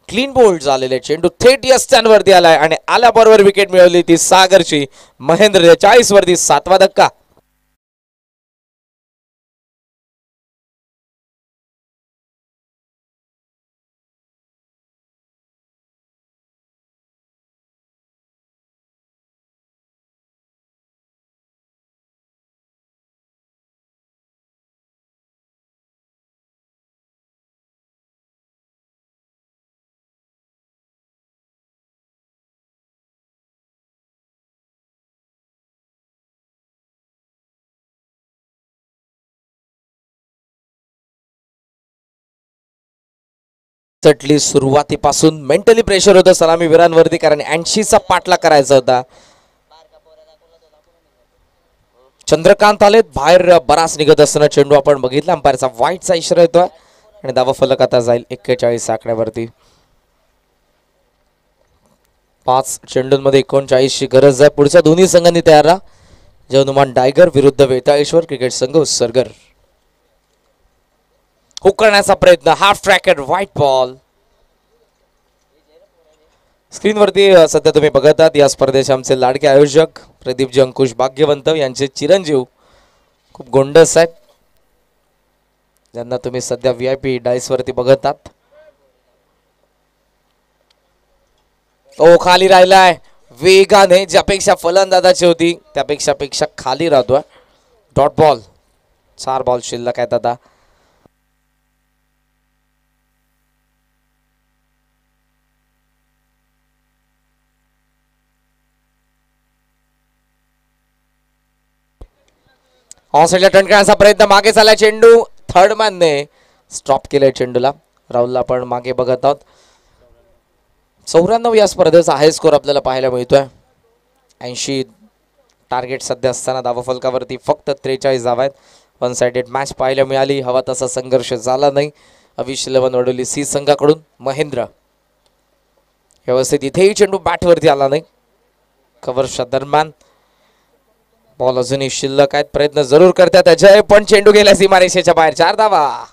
क्लीन बोल्ड झालेले चेंडू थेट या स्टँडवरती आलाय आणि आल्याबरोबर विकेट मिळवली ती सागरची. महेंद्र 40 वरती 7वा धक्का. चटली सुरुवातीपासून मेंटली प्रेशर होतं सलामी वीरांवरती कारण 80चा पाठला करायचा होता. चंद्रकांत आलेत बाहेर बराच निघत असताना चेंडू आपण बघितला. अंपायरचा वाईटचा इशारा येतोय आणि धावा फलक आता जाईल 41 आकड्यावरती. 5 चेंडूंमध्ये 39ची गरज आहे. पुढच्या दोन्ही संघांनी तयार राहा. जवनुमान टायगर विरुद्ध वेताळेश्वर क्रिकेट संघ उत्सर्गर. हुक करण्याचा प्रयत्न हाफ ट्रॅकेट व्हाईट बॉल. स्क्रीनवरती सध्या तुम्ही बघत आहात या स्पर्धेचे आमचे लाडके आयोजक प्रदीपजी अंकुश भाग्यवंत यांचे चिरंजीव खूप गोंडस आहेत ज्यांना तुम्ही सध्या VIP डायस वरती बघत आहात. ओ खाली राहिलाय वेगाने ज्यापेक्षा फलंदाजाची होती त्यापेक्षा खाली राहतोय. Dot ball. 4 बॉल शिल्लक आहेत आता. ऑनसाइडला टर्न करण्याचा प्रयत्न मागे चालला चेंडू थर्ड मॅनने स्टॉप केलाय चेंडूला. राहुलला आपण मागे बघत आहोत. 94 या स्पर्धेचा हाय स्कोर आपल्याला पाहायला मिळतोय. 80 टार्गेट सध्या असताना धावफलकावरती फक्त 43 धावा आहेत. वन साइडेड मॅच पाहायला मिळाली. हवा तसा संघर्ष झाला नाही. अविश 11 वडोली सी संघाकडून. महेंद्र व्यवस्थित इथेही चेंडू बॅटवरती आला नाही. कव्हरच्या दरम्यान बॉल अजूनही शिल्लक आहेत. प्रयत्न जरूर करतात अजय पण चेंडू गेला सीमारेषेच्या बाहेर. 4 धावा.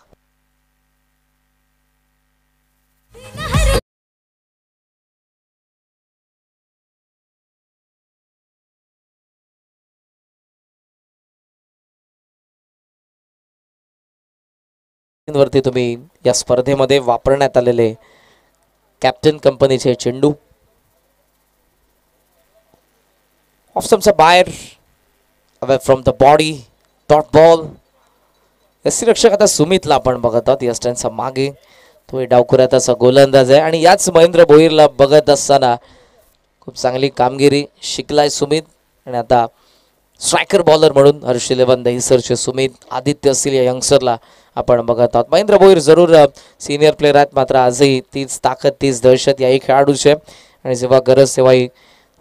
वरती तुम्ही या स्पर्धेमध्ये वापरण्यात आलेले कॅप्टन कंपनीचे चेंडू ऑफ स्टंपच्या बाहेर away from the body. Dot ball. यष्टीरक्षक आता सुमितला आपण बघत आहोत. यस्टनचा मागे तो डावखुऱ्याचा गोलंदाज आहे आणि याच महेंद्र भोईरला बघत असताना खूप चांगली कामगिरी शिकलाय सुमित आणि आता स्ट्रायकर बॉलर म्हणून हर्ष 11 दहिसरचे सुमित आदित्य असतील या यंगस्टरला आपण बघत आहोत. महेंद्र भोईर जरूर सिनियर प्लेयर आहेत मात्र आजही तीच ताकद तीच दहशत याही खेळाडूचे आणि जेव्हा गरज तेव्हाही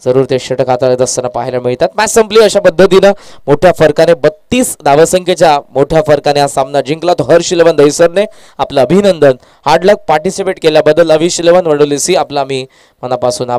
जरूर ते षटक हाताळत असताना पाहायला मिळतात. मॅच संपली अशा पद्धतीनं मोठ्या फरकाने 32 धावसंख्येच्या मोठ्या फरकाने हा सामना जिंकला. तो हर्ष इलेव्हन दहिसरने आपलं अभिनंदन. हार्ड लक पार्टिसिपेट केल्याबद्दल अविश इलेव्हन वडोली सी आपला मी मनापासून